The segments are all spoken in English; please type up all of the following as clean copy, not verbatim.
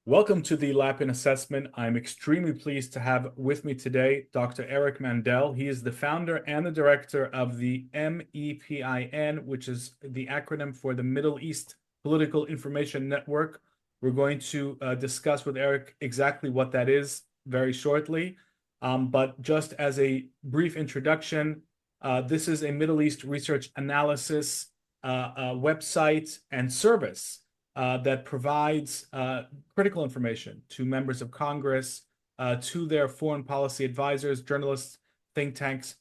Welcome to the Lappin Assessment. I'm extremely pleased to have with me today Dr. Eric Mandel. He is the founder and the director of the MEPIN, which is the acronym for the Middle East Political Information Network. We're going to discuss with Eric exactly what that is very shortly. But just as a brief introduction, this is a Middle East research analysis website and service that provides critical information to members of Congress, to their foreign policy advisors, journalists, think tanks,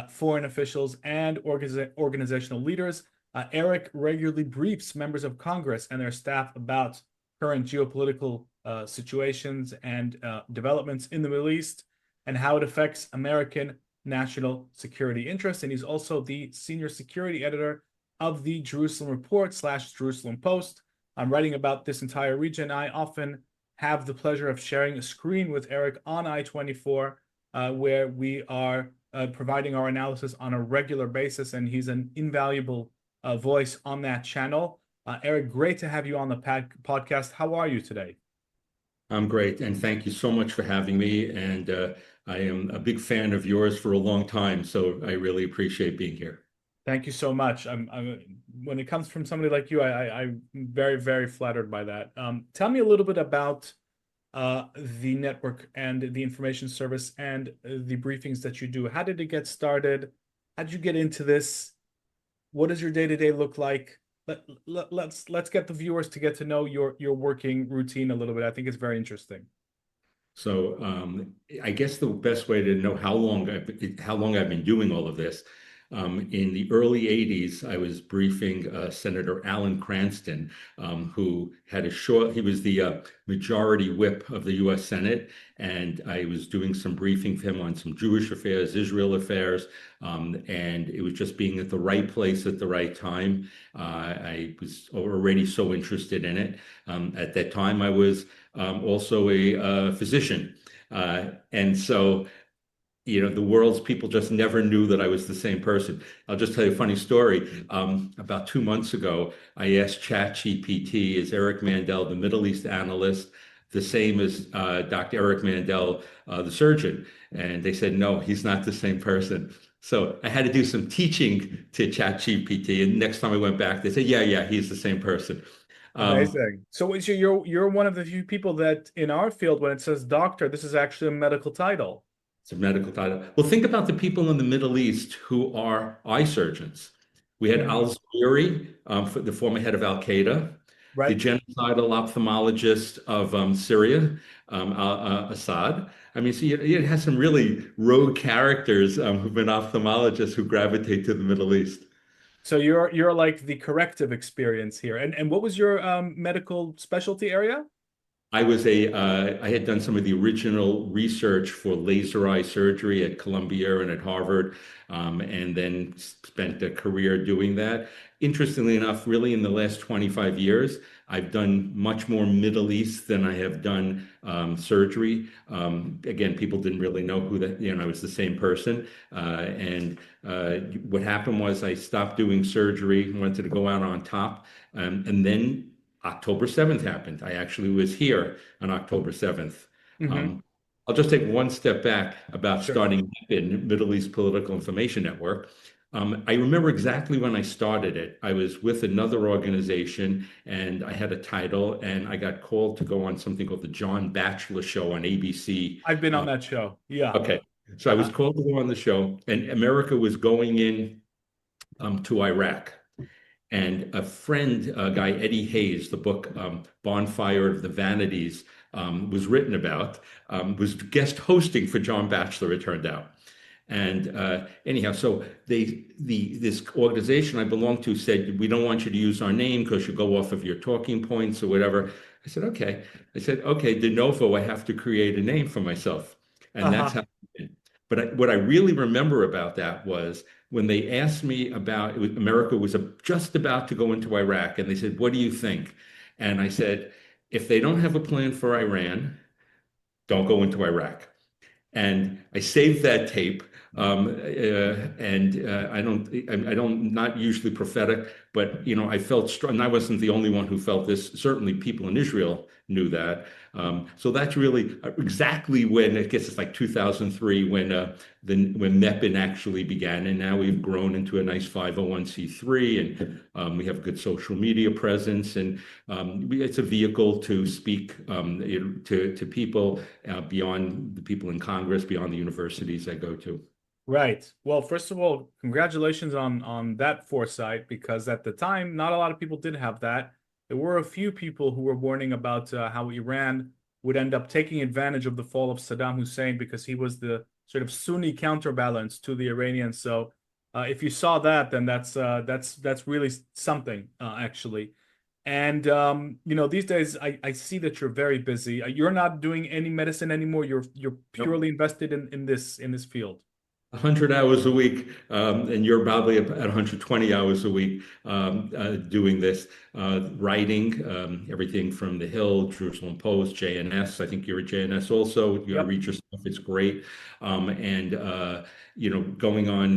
foreign officials, and organizational leaders. Eric regularly briefs members of Congress and their staff about current geopolitical situations and developments in the Middle East and how it affects American national security interests. And he's also the senior security editor of the Jerusalem Report / Jerusalem Post. I'm writing about this entire region. I often have the pleasure of sharing a screen with Eric on I-24, where we are providing our analysis on a regular basis, and he's an invaluable voice on that channel. Eric, great to have you on the podcast. How are you today? I'm great, and thank you so much for having me. And I am a big fan of yours for a long time, so I really appreciate being here. Thank you so much. When it comes from somebody like you, I'm very, very flattered by that. Tell me a little bit about the network and the information service and the briefings that you do. How did it get started? How did you get into this? What does your day-to-day look like? Let's get the viewers to get to know your working routine a little bit. I think it's very interesting. So I guess the best way to know how long I've been doing all of this. In the early 80s, I was briefing Senator Alan Cranston, who had he was the majority whip of the U.S. Senate, and I was doing some briefing for him on some Jewish affairs, Israel affairs, and it was just being at the right place at the right time. I was already so interested in it. At that time, I was also a physician, and so the world's people just never knew that I was the same person. I'll just tell you a funny story. About 2 months ago, I asked ChatGPT, is Eric Mandel, the Middle East analyst, the same as Dr. Eric Mandel, the surgeon? And they said, no, he's not the same person. So I had to do some teaching to ChatGPT. And next time I went back, they said, yeah, he's the same person. Amazing. So you're one of the few people that in our field, when it says doctor, this is actually a medical title. It's a medical title. Well, think about the people in the Middle East who are eye surgeons. We had al-Zawahiri, the former head of Al-Qaeda, right, the genocidal ophthalmologist of Syria, Assad. I mean, so it has some really rogue characters who've been ophthalmologists who gravitate to the Middle East. So you're like the corrective experience here. And what was your medical specialty area? I had done some of the original research for laser eye surgery at Columbia and at Harvard, and then spent a career doing that. Interestingly enough, really in the last 25 years, I've done much more Middle East than I have done surgery. Again, people didn't really know who that, I was the same person. And what happened was I stopped doing surgery, wanted to go out on top, and then October 7th happened. I actually was here on October 7th. I'll just take one step back about starting MEPIN, Middle East Political Information Network. I remember exactly when I started it. I was with another organization and I had a title and I got called to go on something called the John Batchelor Show on ABC. I've been on that show. Yeah. Okay. So I was called to go on the show, and America was going in to Iraq. And a friend, a guy, Eddie Hayes, the book Bonfire of the Vanities was written about, was guest hosting for John Batchelor, it turned out. And anyhow, so this organization I belong to said, we don't want you to use our name because you go off of your talking points or whatever. I said, okay. De novo, I have to create a name for myself. And that's how it did. But what I really remember about that was when they asked me about America was just about to go into Iraq, and they said, what do you think? And I said, if they don't have a plan for Iran, don't go into Iraq. And I saved that tape. I don't, not usually prophetic, But, I felt strong, and I wasn't the only one who felt this. Certainly people in Israel knew that. So that's really exactly when, I guess it's like 2003 when MEPIN actually began, and now we've grown into a nice 501c3, and we have good social media presence, and it's a vehicle to speak to people beyond the people in Congress, beyond the universities I go to. Right. Well, first of all, congratulations on that foresight, because at the time, not a lot of people did have that. There were a few people who were warning about how Iran would end up taking advantage of the fall of Saddam Hussein because he was the sort of Sunni counterbalance to the Iranians. So, if you saw that, then that's really something, actually. And these days I see that you're very busy. You're not doing any medicine anymore. You're Nope. purely invested in this field. 100 hours a week, and you're probably at 120 hours a week doing this, writing everything from The Hill, Jerusalem Post, JNS. I think you're at JNS also. You Yep. read your stuff; it's great. And going on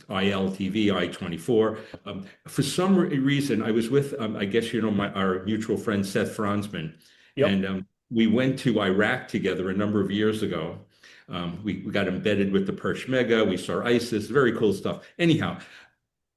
ILTV, I-24. For some reason, I was with, I guess our mutual friend Seth Franzman, Yep. and we went to Iraq together a number of years ago. We got embedded with the Peshmerga. We saw ISIS, very cool stuff. Anyhow,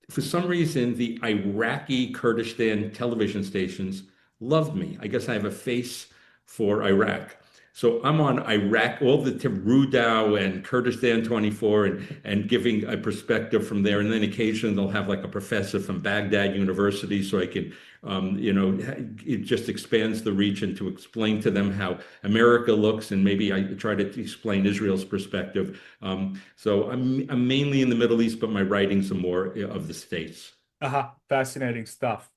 for some reason, the Iraqi Kurdistan television stations loved me. I guess I have a face for Iraq. So I'm on Iraq, all the Rudao and Kurdistan 24, and giving a perspective from there. And then occasionally they'll have like a professor from Baghdad University, so I can, it just expands the region to explain to them how America looks, and maybe I try to explain Israel's perspective. So I'm mainly in the Middle East, but my writings are more of the States. Fascinating stuff.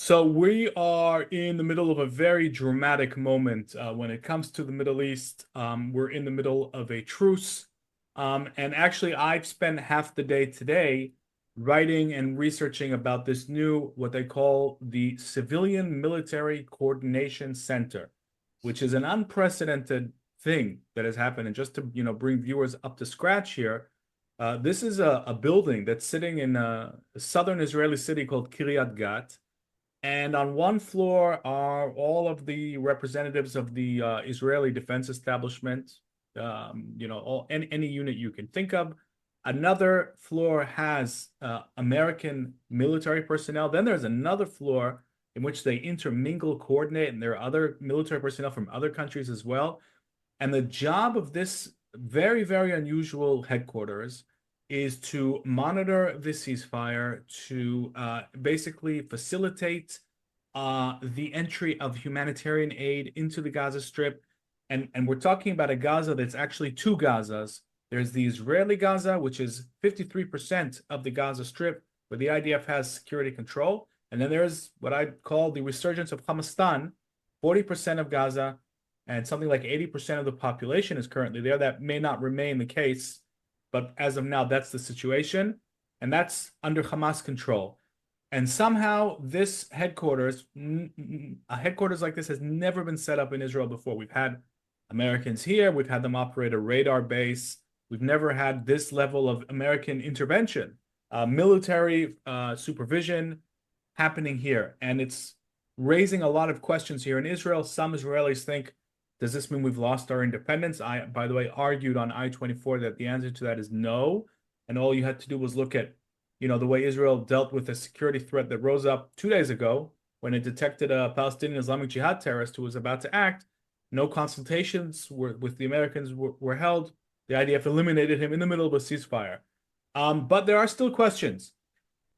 So we are in the middle of a very dramatic moment when it comes to the Middle East. We're in the middle of a truce. And actually, I've spent half the day today writing and researching about this new, what they call the Civilian Military Coordination Center, which is an unprecedented thing that has happened. And just to, bring viewers up to scratch here, this is a building that's sitting in a southern Israeli city called Kiryat Gat. And on one floor are all of the representatives of the Israeli defense establishment, any unit you can think of. Another floor has American military personnel. Then there's another floor in which they intermingle, coordinate, and there are other military personnel from other countries as well. And the job of this very, very unusual headquarters is to monitor the ceasefire, to basically facilitate the entry of humanitarian aid into the Gaza Strip. And we're talking about a Gaza that's actually two Gazas. There's the Israeli Gaza, which is 53% of the Gaza Strip, where the IDF has security control. And then there's what I'd call the resurgence of Hamastan, 40% of Gaza, and something like 80% of the population is currently there. That may not remain the case, but as of now, that's the situation, and that's under Hamas control. And somehow this headquarters, a headquarters like this has never been set up in Israel before. We've had Americans here, we've had them operate a radar base. We've never had this level of American intervention, military supervision happening here. And it's raising a lot of questions here in Israel. Some Israelis think, does this mean we've lost our independence? I, by the way, argued on I-24 that the answer to that is no. And all you had to do was look at, the way Israel dealt with a security threat that rose up 2 days ago when it detected a Palestinian Islamic Jihad terrorist who was about to act. No consultations with the Americans were held. The IDF eliminated him in the middle of a ceasefire. But there are still questions.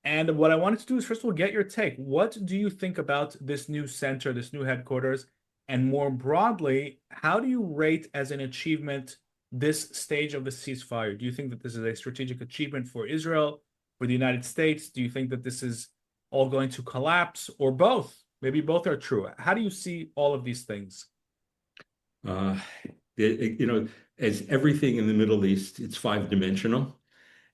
And what I wanted to do is, first of all, get your take. What do you think about this new center, this new headquarters? And more broadly, how do you rate as an achievement this stage of the ceasefire? Do you think that this is a strategic achievement for Israel, for the United States? Do you think that this is all going to collapse, or both? Maybe both are true. How do you see all of these things? Uh, as everything in the Middle East, it's five-dimensional,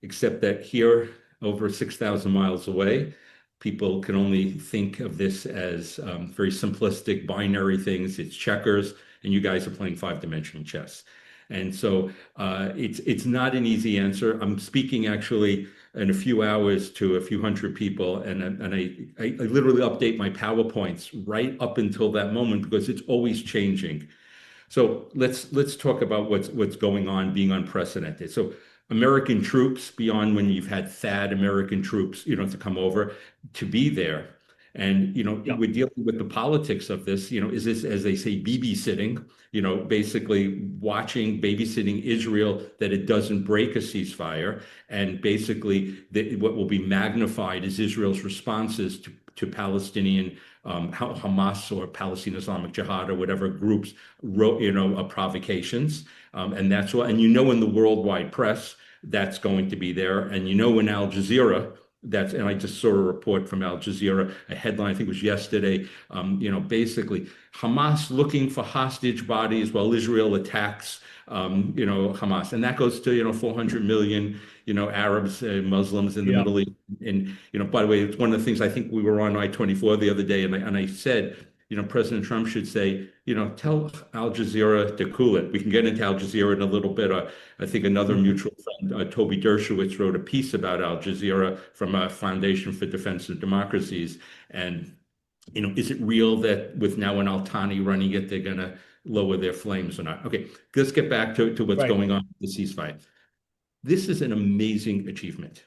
except that here, over 6,000 miles away, people can only think of this as very simplistic binary things. It's checkers, and you guys are playing five-dimensional chess. And so it's not an easy answer. I'm speaking actually in a few hours to a few hundred people, and I literally update my PowerPoints right up until that moment because it's always changing. So let's talk about what's going on, being unprecedented. So American troops, beyond when you've had THAAD American troops, to come over, to be there. And, Yeah. we're dealing with the politics of this, is this, as they say, babysitting, basically watching, babysitting Israel, that it doesn't break a ceasefire. And basically what will be magnified is Israel's responses to Palestinian Hamas or Palestine Islamic Jihad or whatever groups wrote, provocations. And that's why, and in the worldwide press, that's going to be there. And in Al Jazeera, and I just saw a report from Al Jazeera, a headline, I think it was yesterday, basically Hamas looking for hostage bodies while Israel attacks, Hamas. And that goes to, 400 million, Arabs, Muslims in the Yeah. Middle East. And, by the way, it's one of the things. I think we were on I-24 the other day, and I said, President Trump should say, tell Al Jazeera to cool it. We can get into Al Jazeera in a little bit. I think another mutual friend, Toby Dershowitz, wrote a piece about Al Jazeera from a Foundation for Defense of Democracies. And, is it real that with now an Al-Thani running it, they're going to lower their flames or not? Okay, let's get back to what's Right. going on with the ceasefire. This is an amazing achievement.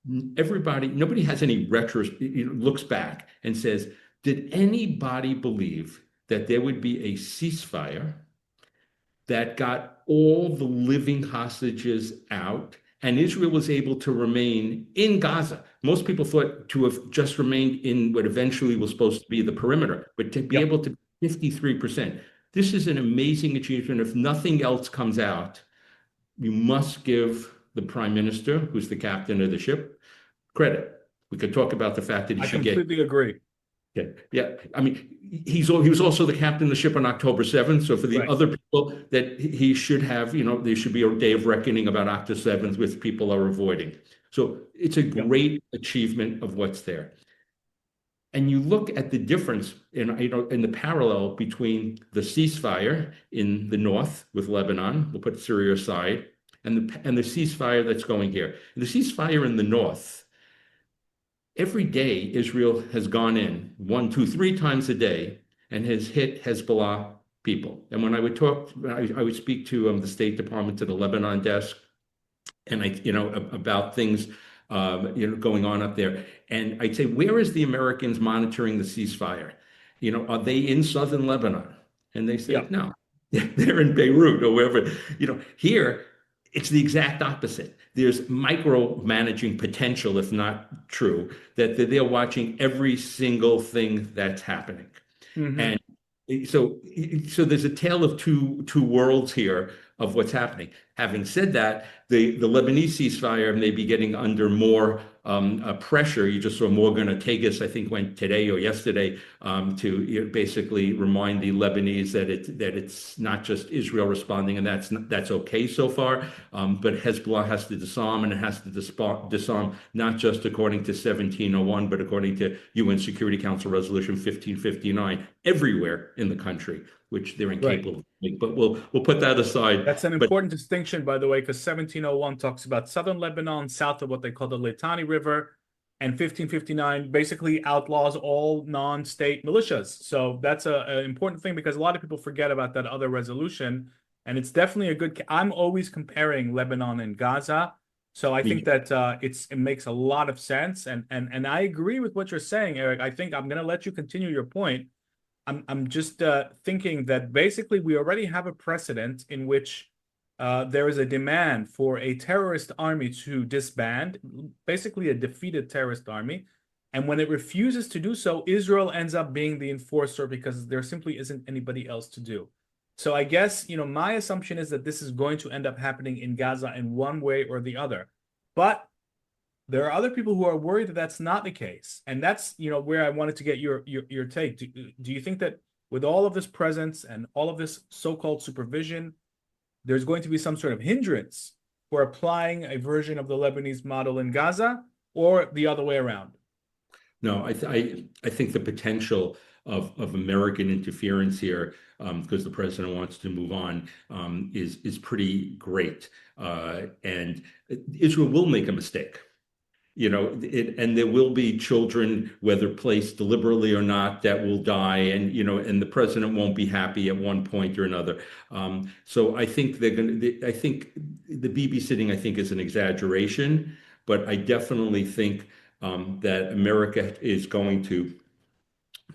Nobody has any looks back and says, did anybody believe that there would be a ceasefire that got all the living hostages out and Israel was able to remain in Gaza? Most people thought to have just remained in what eventually was supposed to be the perimeter, but to be able to 53%. This is an amazing achievement. If nothing else comes out, you must give the prime minister, who's the captain of the ship, credit. We could talk about the fact that he should get. I completely agree. Yeah. I mean, he was also the captain of the ship on October 7th. So for the other people, that he should have, there should be a day of reckoning about October 7th, which people are avoiding. So it's a great achievement of what's there. And you look at the difference in the parallel between the ceasefire in the north with Lebanon, we'll put Syria aside, and the ceasefire that's going here. And the ceasefire in the north, every day Israel has gone in 1, 2, 3 times a day and has hit Hezbollah people. And when I would speak to the State Department, to the Lebanon desk, and about things going on up there. And I'd say, where is the Americans monitoring the ceasefire? Are they in southern Lebanon? And they say, no, they're in Beirut or wherever. Here, it's the exact opposite. There's micromanaging potential, if not true, that they're watching every single thing that's happening. Mm-hmm. And so there's a tale of two worlds here of what's happening. Having said that, the Lebanese ceasefire may be getting under more pressure. You just saw Morgan Ortagus, I think, went today or yesterday to basically remind the Lebanese that it's not just Israel responding, and that's okay so far. But Hezbollah has to disarm, and it has to disarm not just according to 1701, but according to UN Security Council Resolution 1559 everywhere in the country, which they're incapable of doing. But we'll put that aside. That's an important distinction, by the way, because 1701 talks about southern Lebanon, south of what they call the Litani River, and 1559 basically outlaws all non-state militias. So that's an important thing, because a lot of people forget about that other resolution. And it's definitely a good. I'm always comparing Lebanon and Gaza. So I think that it makes a lot of sense. And I agree with what you're saying, Eric. I think I'm going to let you continue your point. I'm just thinking that basically we already have a precedent in which there is a demand for a terrorist army to disband, basically a defeated terrorist army. And when it refuses to do so, Israel ends up being the enforcer because there simply isn't anybody else to do. So I guess, my assumption is that this is going to end up happening in Gaza in one way or the other. But there are other people who are worried that that's not the case. And that's, where I wanted to get your take. Do you think that with all of this presence and all of this so-called supervision, there's going to be some sort of hindrance for applying a version of the Lebanese model in Gaza, or the other way around? No, I think the potential of American interference here, because the president wants to move on, is pretty great. And Israel will make a mistake. And there will be children, whether placed deliberately or not, that will die, and the president won't be happy at one point or another. So I think I think the babysitting, I think, is an exaggeration, but I definitely think that America is going to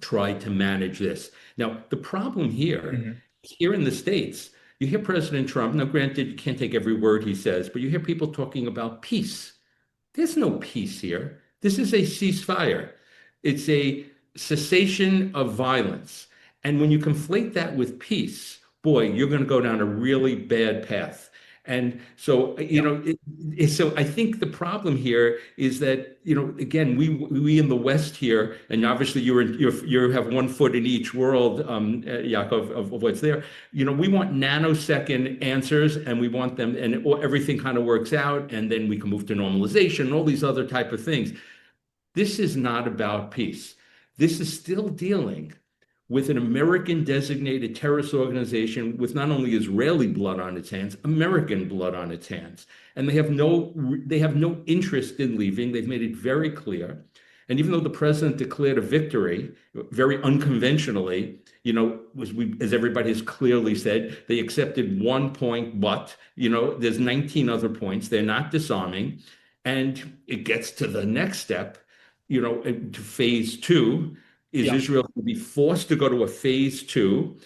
try to manage this. Now, the problem here in the States, you hear President Trump. Now, granted, you can't take every word he says, but you hear people talking about peace. There's no peace here. This is a ceasefire. It's a cessation of violence. And when you conflate that with peace, boy, you're going to go down a really bad path. And so, so I think the problem here is that, again, we in the West here, and obviously you have one foot in each world, Yaakov, of what's there. We want nanosecond answers, and we want them, and everything kind of works out, and then we can move to normalization and all these other type of things. This is not about peace. This is still dealing with an American designated terrorist organization with not only Israeli blood on its hands, American blood on its hands. And they have no interest in leaving. They've made it very clear. And even though the president declared a victory, very unconventionally, as everybody has clearly said, they accepted 1 point, but, there's 19 other points. They're not disarming. And it gets to the next step, to phase 2. Is Israel to be forced to go to a phase 2,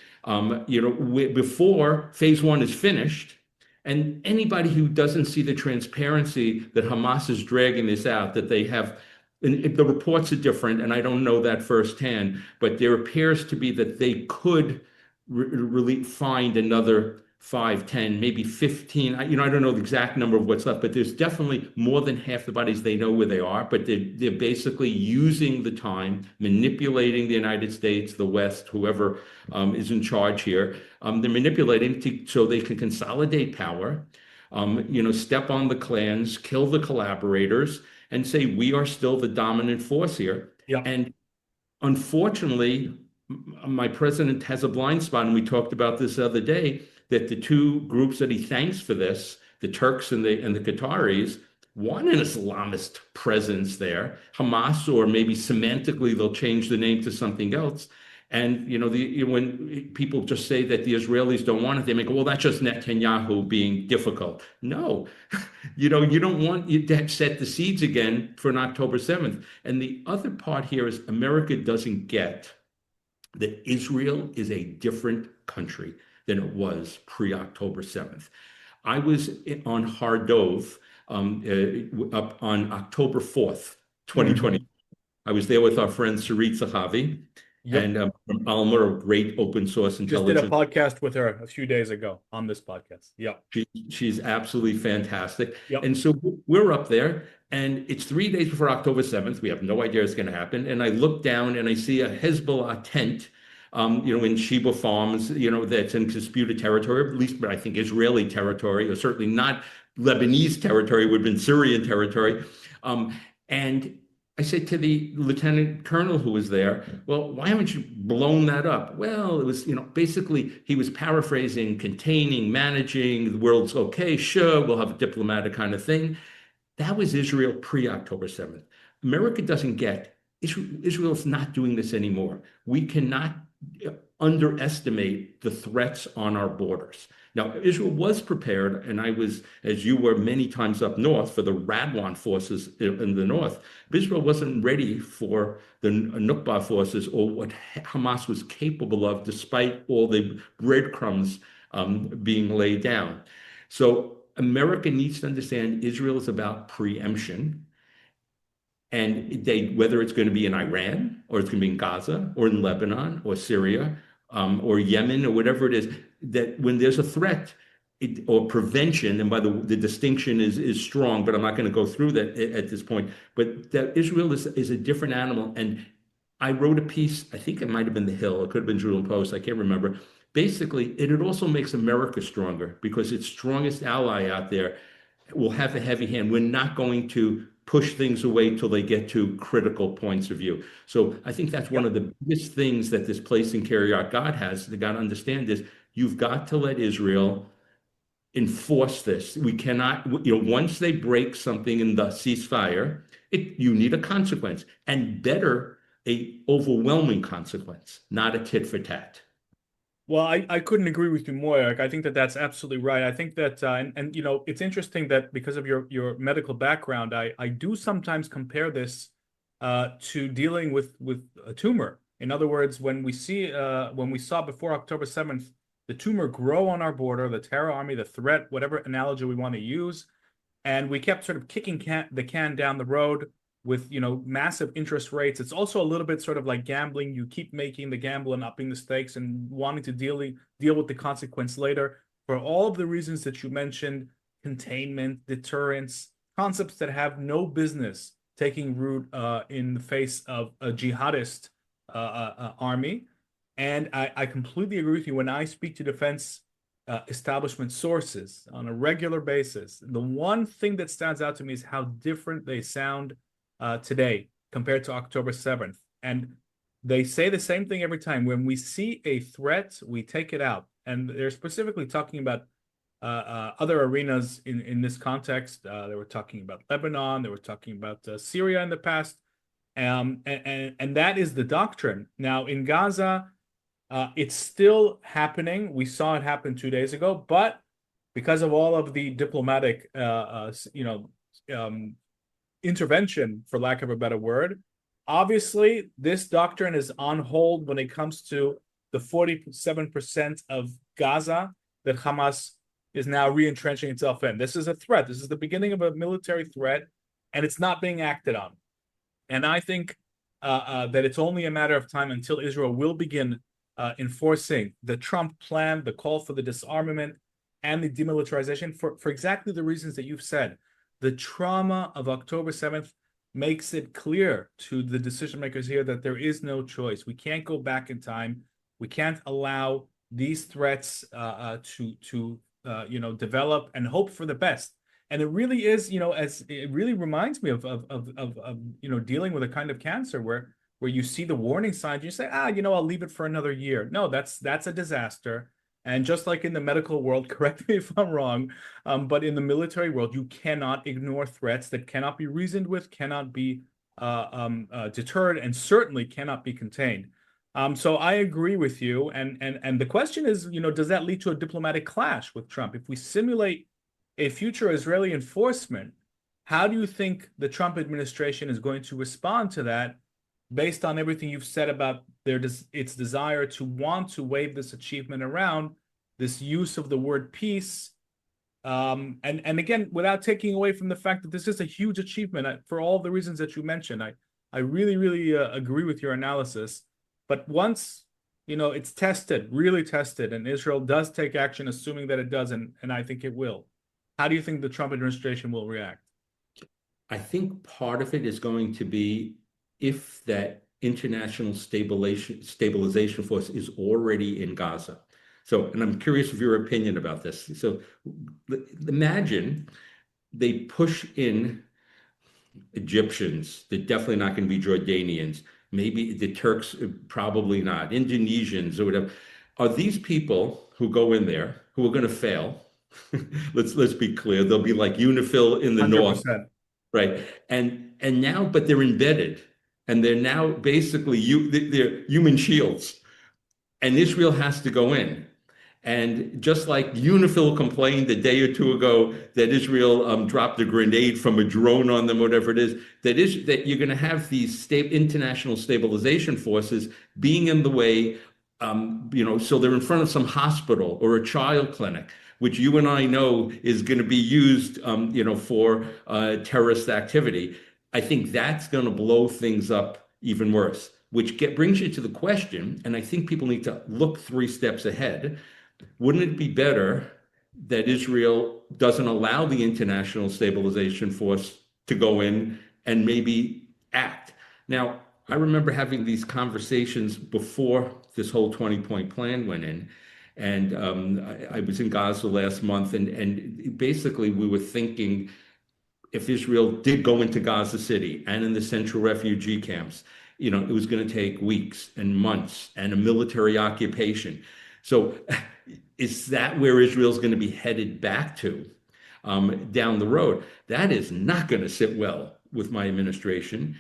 before phase 1 is finished? And anybody who doesn't see the transparency that Hamas is dragging this out, that they have, and the reports are different, and I don't know that firsthand, but there appears to be that they could really find another 5, 10, maybe 15. I don't know the exact number of what's left, but there's definitely more than half the bodies. They know where they are, but they're basically using the time, manipulating the United States, the West, whoever is in charge here. They're manipulating so they can consolidate power, step on the clans, kill the collaborators, and say, we are still the dominant force here. Yeah. And unfortunately, my president has a blind spot, and we talked about this the other day, that the two groups that he thanks for this, the Turks and the Qataris, want an Islamist presence there. Hamas, or maybe semantically they'll change the name to something else. And when people just say that the Israelis don't want it, they make, well, that's just Netanyahu being difficult. No, you don't want to set the seeds again for an October 7th. And the other part here is America doesn't get that Israel is a different country than it was pre-October 7th. I was on Har Dov up on October 4th, 2020. I was there with our friend Sarit Zahavi and from Alma, a great open source intelligence. Just did a podcast with her a few days ago on this podcast. Yeah. She's absolutely fantastic. Yep. And so we're up there, and it's 3 days before October 7th. We have no idea it's going to happen. And I look down and I see a Hezbollah tent in Sheba Farms, that's in disputed territory, at least, but I think Israeli territory, or certainly not Lebanese territory, would have been Syrian territory. And I said to the lieutenant colonel who was there, well, why haven't you blown that up? Well, it was, basically he was paraphrasing, containing, managing, the world's okay, sure, we'll have a diplomatic kind of thing. That was Israel pre-October 7th. America doesn't get, Israel's not doing this anymore. We cannot underestimate the threats on our borders. Now, Israel was prepared, and I was, as you were, many times up north for the Radwan forces in the north. But Israel wasn't ready for the Nukba forces or what Hamas was capable of, despite all the breadcrumbs being laid down. So America needs to understand Israel is about preemption. And whether it's going to be in Iran, or it's going to be in Gaza, or in Lebanon, or Syria, or Yemen, or whatever it is, that when there's a threat or prevention, and by the distinction is strong, but I'm not going to go through that at this point, but that Israel is a different animal. And I wrote a piece, I think it might have been The Hill, it could have been Jerusalem Post, I can't remember. Basically, it also makes America stronger, because its strongest ally out there will have a heavy hand. We're not going to push things away till they get to critical points of view. So I think that's one Yep. of the biggest things that this place in Kiryat God has. They got to understand is you've got to let Israel enforce this. We cannot, once they break something in the ceasefire, you need a consequence, and better a overwhelming consequence, not a tit for tat. Well, I couldn't agree with you more, Eric. I think that that's absolutely right. I think that, and you know, it's interesting that because of your medical background, I do sometimes compare this to dealing with a tumor. In other words, when we saw before October 7th, the tumor grow on our border, the terror army, the threat, whatever analogy we want to use, and we kept sort of kicking the can down the road with, you know, massive interest rates. It's also a little bit sort of like gambling. You keep making the gamble and upping the stakes and wanting to deal with the consequence later for all of the reasons that you mentioned: containment, deterrence, concepts that have no business taking root in the face of a jihadist army. And I completely agree with you. When I speak to defense establishment sources on a regular basis, the one thing that stands out to me is how different they sound today compared to October 7th. And they say the same thing every time. When we see a threat, we take it out. And they're specifically talking about other arenas in this context. They were talking about Lebanon. They were talking about Syria in the past. And that is the doctrine. Now, in Gaza, it's still happening. We saw it happen 2 days ago, but because of all of the diplomatic, intervention, for lack of a better word, obviously this doctrine is on hold when it comes to the 47% of Gaza that Hamas is now re-entrenching itself in. This is a threat. This is the beginning of a military threat, and it's not being acted on. And I think that it's only a matter of time until Israel will begin enforcing the Trump plan, the call for the disarmament and the demilitarization for exactly the reasons that you've said. The trauma of October 7th makes it clear to the decision makers here that there is no choice. We can't go back in time. We can't allow these threats to develop and hope for the best. And it really is, as it really reminds me of dealing with a kind of cancer where you see the warning signs, you say, I'll leave it for another year. No, that's a disaster. And just like in the medical world, correct me if I'm wrong, but in the military world, you cannot ignore threats that cannot be reasoned with, cannot be deterred, and certainly cannot be contained. So I agree with you. And the question is, does that lead to a diplomatic clash with Trump? If we simulate a future Israeli enforcement, how do you think the Trump administration is going to respond to that, based on everything you've said about its desire to want to wave this achievement around, this use of the word peace, and again, without taking away from the fact that this is a huge achievement for all the reasons that you mentioned. I really, really agree with your analysis. But once, it's tested, really tested, and Israel does take action, assuming that it does, and I think it will, how do you think the Trump administration will react? I think part of it is going to be if that international stabilization force is already in Gaza. So, and I'm curious of your opinion about this. So imagine they push in Egyptians. They're definitely not going to be Jordanians. Maybe the Turks, probably not. Indonesians or whatever. Are these people who go in there who are going to fail? Let's be clear. They'll be like UNIFIL in the 100%. north, right? And now, but they're embedded, and they're now basically they're human shields, and Israel has to go in. And just like UNIFIL complained a day or two ago that Israel dropped a grenade from a drone on them, whatever it is, that you're going to have these international stabilization forces being in the way, so they're in front of some hospital or a child clinic, which you and I know is going to be used, for terrorist activity. I think that's going to blow things up even worse, which brings you to the question, and I think people need to look 3 steps ahead. Wouldn't it be better that Israel doesn't allow the international stabilization force to go in and maybe act? Now, I remember having these conversations before this whole 20-point plan went in. And I was in Gaza last month, and basically we were thinking if Israel did go into Gaza City and in the central refugee camps, it was going to take weeks and months and a military occupation. So is that where Israel's going to be headed back to down the road? That is not going to sit well with my administration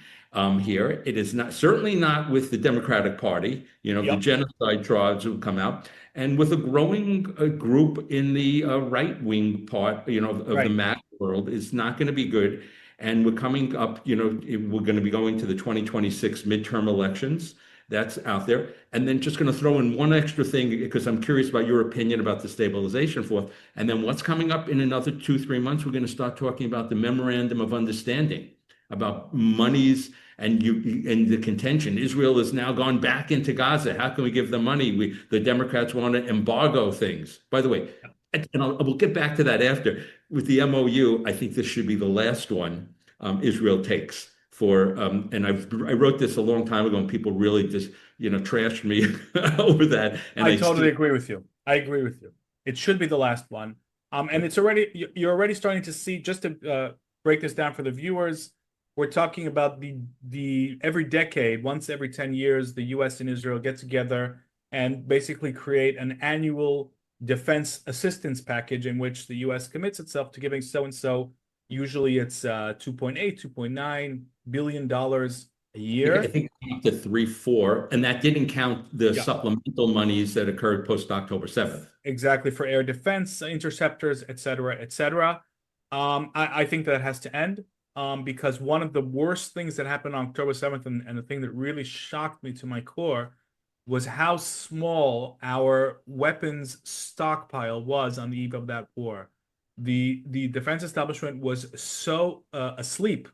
here. It is not, certainly not with the Democratic Party, the Yep. genocide trials who come out, and with a growing group in the right-wing part, of the Right. MAC world, is not going to be good. And we're coming up, we're going to be going to the 2026 midterm elections. That's out there. And then just going to throw in one extra thing because I'm curious about your opinion about the stabilization force. And then what's coming up in another 2, 3 months, we're going to start talking about the memorandum of understanding about monies and the contention. Israel has now gone back into Gaza. How can we give them money? The Democrats want to embargo things. By the way, and we'll get back to that after. With the MOU, I think this should be the last one Israel takes for, and I wrote this a long time ago, and people really just trashed me over that. And I totally agree with you. I agree with you. It should be the last one. And you're already starting to see, just to break this down for the viewers, we're talking about the every decade, once every 10 years, the US and Israel get together and basically create an annual defense assistance package in which the US commits itself to giving so and so. Usually it's 2.8, $2.9 billion a year. I think up to 3, 4, and that didn't count the supplemental monies that occurred post October 7th. Exactly, for air defense, interceptors, et cetera, et cetera. I think that has to end because one of the worst things that happened on October 7th, and the thing that really shocked me to my core, was how small our weapons stockpile was on the eve of that war. The defense establishment was so asleep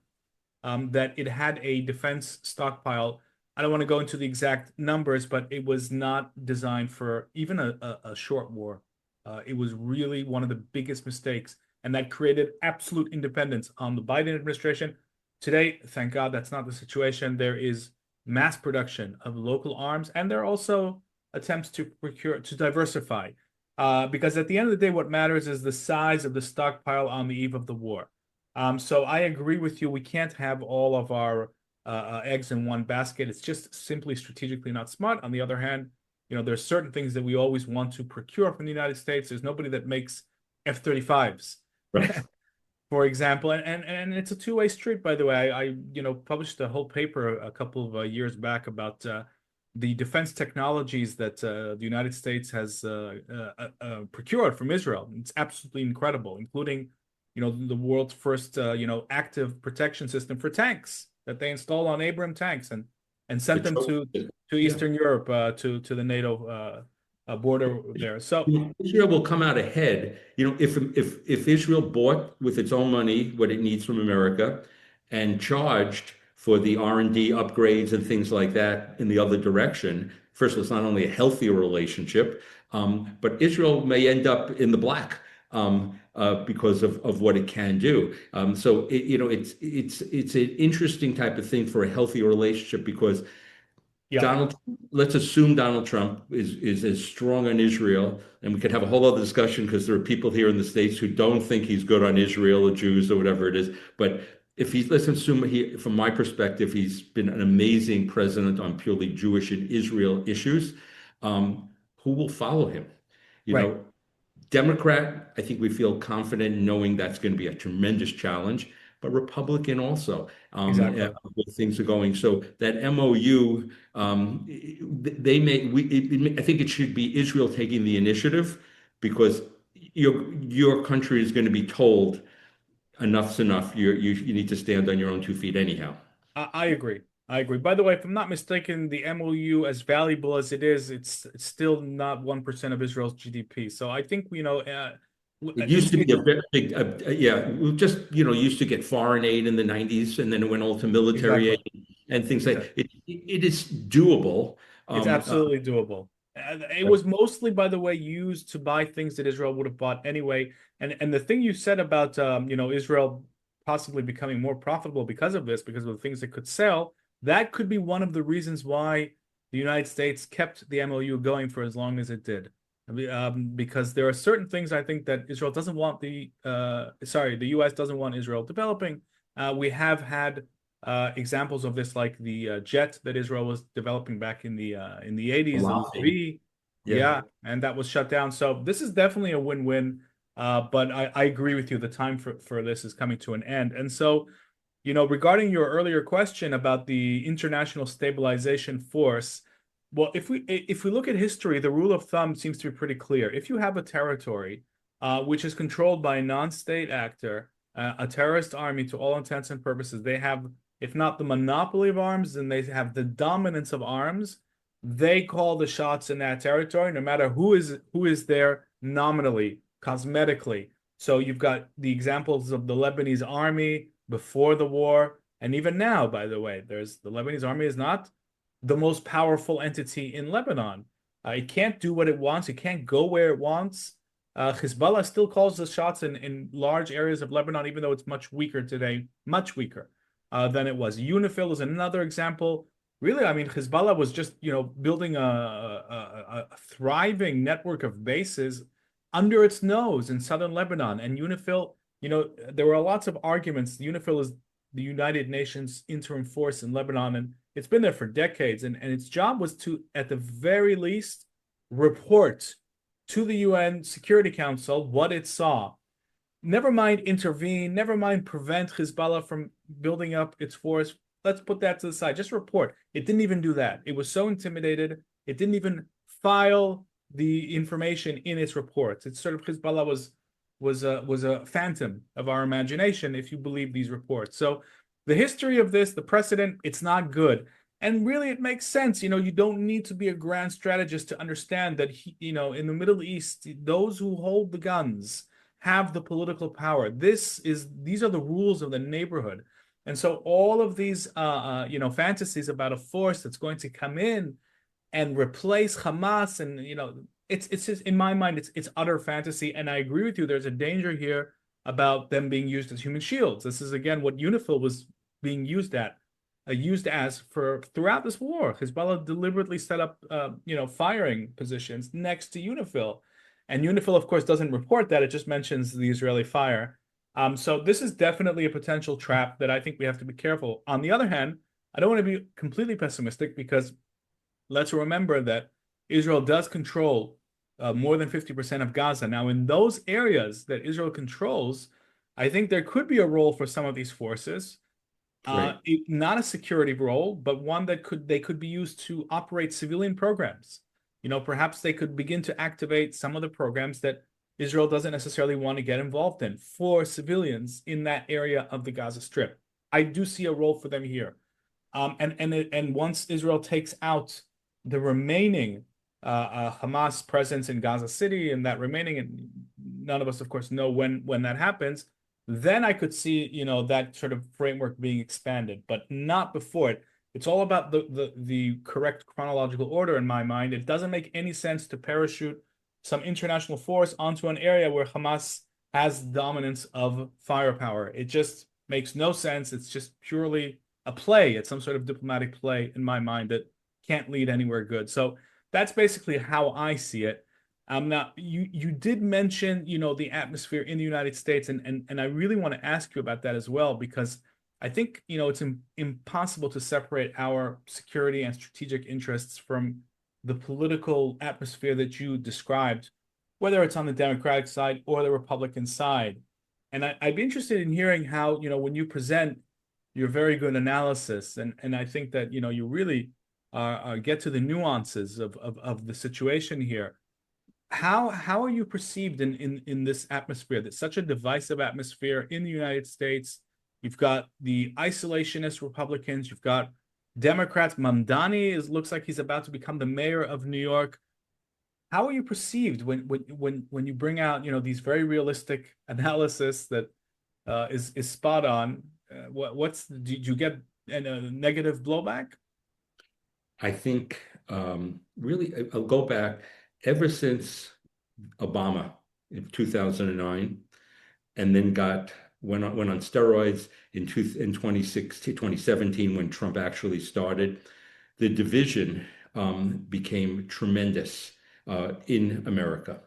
that it had a defense stockpile. I don't want to go into the exact numbers, but it was not designed for even a short war. It was really one of the biggest mistakes, and that created absolute independence on the Biden administration. Today, thank God, that's not the situation. There is mass production of local arms, and there are also attempts to diversify. Because at the end of the day, what matters is the size of the stockpile on the eve of the war. So I agree with you. We can't have all of our eggs in one basket. It's just simply strategically not smart. On the other hand, there's certain things that we always want to procure from the United States. There's nobody that makes F-35s, Right. for example, and it's a two-way street. By the way, I published a whole paper a couple of years back about the defense technologies that the United States has procured from Israel. It's absolutely incredible, including the world's first active protection system for tanks that they installed on Abrams tanks and sent them to Eastern Europe to the NATO border there. So Israel will come out ahead. If Israel bought with its own money what it needs from America and charged for the R&D upgrades and things like that in the other direction, first of all, it's not only a healthier relationship, but Israel may end up in the black because of what it can do. So it's an interesting type of thing for a healthy relationship because let's assume Donald Trump is as strong on Israel, and we could have a whole other discussion because there are people here in the States who don't think he's good on Israel or Jews or whatever it is. But let's assume from my perspective, he's been an amazing president on purely Jewish and Israel issues. Who will follow him? Democrat, I think we feel confident knowing that's going to be a tremendous challenge, but Republican also, exactly. where things are going. So that MOU, I think it should be Israel taking the initiative because your country is going to be told enough's enough. You need to stand on your own 2 feet anyhow. I agree. I agree. By the way, if I'm not mistaken, the MOU, as valuable as it is, it's still not 1% of Israel's GDP. So I think it used to be a very big, we just used to get foreign aid in the 90s, and then it went all to military aid and things like it. It is doable. It's absolutely doable. It was mostly, by the way, used to buy things that Israel would have bought anyway. And the thing you said about Israel possibly becoming more profitable because of this, because of the things it could sell, that could be one of the reasons why the United States kept the MOU going for as long as it did. because there are certain things I think that Israel doesn't want the U.S. doesn't want Israel developing. We have had examples of this, like the jet that Israel was developing back in the 80s, the V, yeah, and that was shut down. So this is definitely a win-win. But I agree with you. The time for this is coming to an end. And so, regarding your earlier question about the international stabilization force, well, if we look at history, the rule of thumb seems to be pretty clear. If you have a territory which is controlled by a non-state actor, a terrorist army, to all intents and purposes, they have, if not the monopoly of arms, then they have the dominance of arms. They call the shots in that territory, no matter who is there nominally, cosmetically. So you've got the examples of the Lebanese army before the war, and even now, by the way, the Lebanese army is not the most powerful entity in Lebanon. It can't do what it wants. It can't go where it wants. Hezbollah still calls the shots in large areas of Lebanon, even though it's much weaker today, much weaker than it was. UNIFIL is another example. Really, I mean, Hezbollah was just, building a thriving network of bases under its nose in southern Lebanon. And UNIFIL, there were lots of arguments. UNIFIL is the United Nations interim force in Lebanon, and it's been there for decades. And its job was to, at the very least, report to the UN Security Council what it saw. Never mind intervene, never mind prevent Hezbollah from building up its force. Let's put that to the side. Just report. It didn't even do that. It was so intimidated. It didn't even file the information in its reports. It's sort of, Hezbollah was a phantom of our imagination, if you believe these reports. So the history of this, the precedent, it's not good. And really, it makes sense. You don't need to be a grand strategist to understand that, in the Middle East, those who hold the guns have the political power. These are the rules of the neighborhood. And so all of these, fantasies about a force that's going to come in and replace Hamas, and it's just, in my mind, it's utter fantasy. And I agree with you. There's a danger here about them being used as human shields. This is again what UNIFIL was being used as for throughout this war. Hezbollah deliberately set up, firing positions next to UNIFIL, and UNIFIL, of course, doesn't report that. It just mentions the Israeli fire. So this is definitely a potential trap that I think we have to be careful. On the other hand, I don't want to be completely pessimistic, because let's remember that Israel does control more than 50% of Gaza. Now, in those areas that Israel controls, I think there could be a role for some of these forces. Not a security role, but one that they could be used to operate civilian programs. Perhaps they could begin to activate some of the programs that Israel doesn't necessarily want to get involved in for civilians in that area of the Gaza Strip. I do see a role for them here. And once Israel takes out the remaining Hamas presence in Gaza City, and that remaining, and none of us, of course, know when that happens, then I could see, that sort of framework being expanded, but not before it. It's all about the correct chronological order in my mind. It doesn't make any sense to parachute some international force onto an area where Hamas has dominance of firepower. It just makes no sense. It's just purely a play. It's some sort of diplomatic play in my mind that can't lead anywhere good. So that's basically how I see it. Now, you did mention, the atmosphere in the United States, and I really want to ask you about that as well, because I think, it's impossible to separate our security and strategic interests from the political atmosphere that you described, whether it's on the Democratic side or the Republican side. And I'd be interested in hearing how, when you present your very good analysis, and I think that, you really get to the nuances of the situation here. How are you perceived in this atmosphere? That's such a divisive atmosphere in the United States. You've got the isolationist Republicans. You've got Democrats. Mamdani looks like he's about to become the mayor of New York. How are you perceived when you bring out these very realistic analysis that is spot on? Did you get a negative blowback? I think really, I'll go back ever since Obama in 2009, and then went on steroids in 2016, 2017, when Trump actually started. The division became tremendous in America.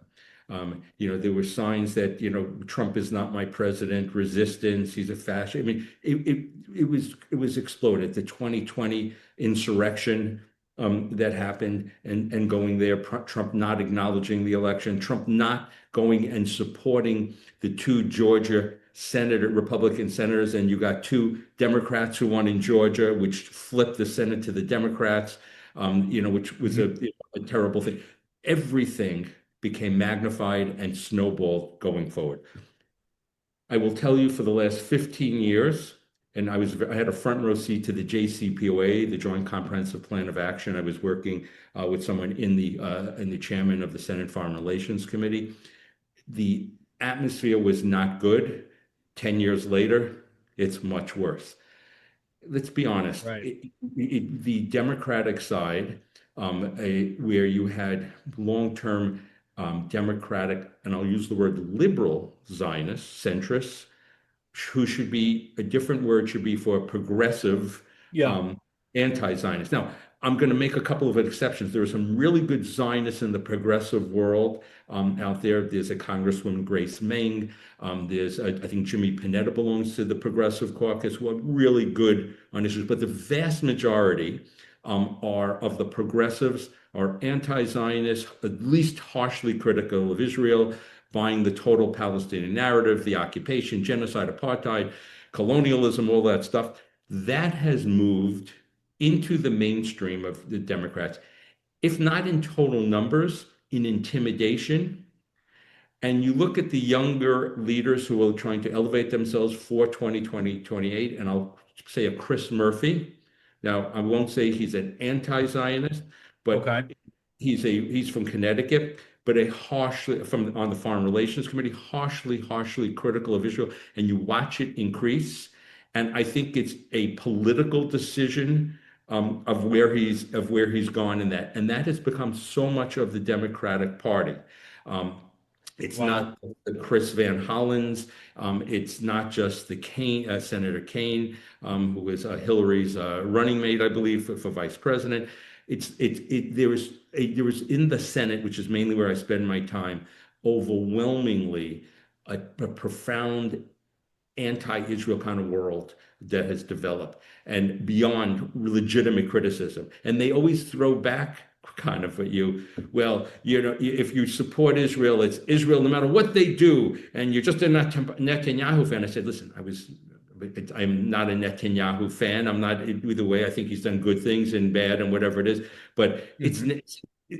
There were signs that, Trump is not my president, resistance, he's a fascist. I mean, it was exploded. The 2020 insurrection that happened and going there, Trump not acknowledging the election, Trump not going and supporting the two Georgia Republican senators, and you got two Democrats who won in Georgia, which flipped the Senate to the Democrats, which was a terrible thing. Everything became magnified and snowballed going forward. I will tell you, for the last 15 years, and I had a front row seat to the JCPOA, the Joint Comprehensive Plan of Action. I was working with someone in the chairman of the Senate Foreign Relations Committee. The atmosphere was not good. 10 years later, it's much worse. Let's be honest. Right. The Democratic side, where you had long-term Democratic, and I'll use the word liberal Zionists, centrists, who should be, a different word should be for progressive, anti-Zionist. Now, I'm going to make a couple of exceptions. There are some really good Zionists in the progressive world out there. There's a Congresswoman, Grace Meng. There's, I think, Jimmy Panetta belongs to the Progressive Caucus, who are really good on issues. But the vast majority of the progressives are anti-Zionist, at least harshly critical of Israel, buying the total Palestinian narrative, the occupation, genocide, apartheid, colonialism, all that stuff. That has moved into the mainstream of the Democrats, if not in total numbers, in intimidation. And you look at the younger leaders who are trying to elevate themselves for 2028, and I'll say a Chris Murphy. Now, I won't say he's an anti-Zionist, but he's from Connecticut, but on the Foreign Relations Committee, harshly critical of Israel. And you watch it increase. And I think it's a political decision of where he's gone in that. And that has become so much of the Democratic Party. It's not the Chris Van Hollens. It's not just the Senator Kaine, who was Hillary's running mate, I believe, for vice president. There was in the Senate, which is mainly where I spend my time, overwhelmingly a profound anti-Israel kind of world that has developed, and beyond legitimate criticism. And they always throw back kind of at you, well, if you support Israel, it's Israel no matter what they do, and you're just a Netanyahu fan. I said, listen, I'm not a Netanyahu fan. I'm not either way. I think he's done good things and bad and whatever it is. But I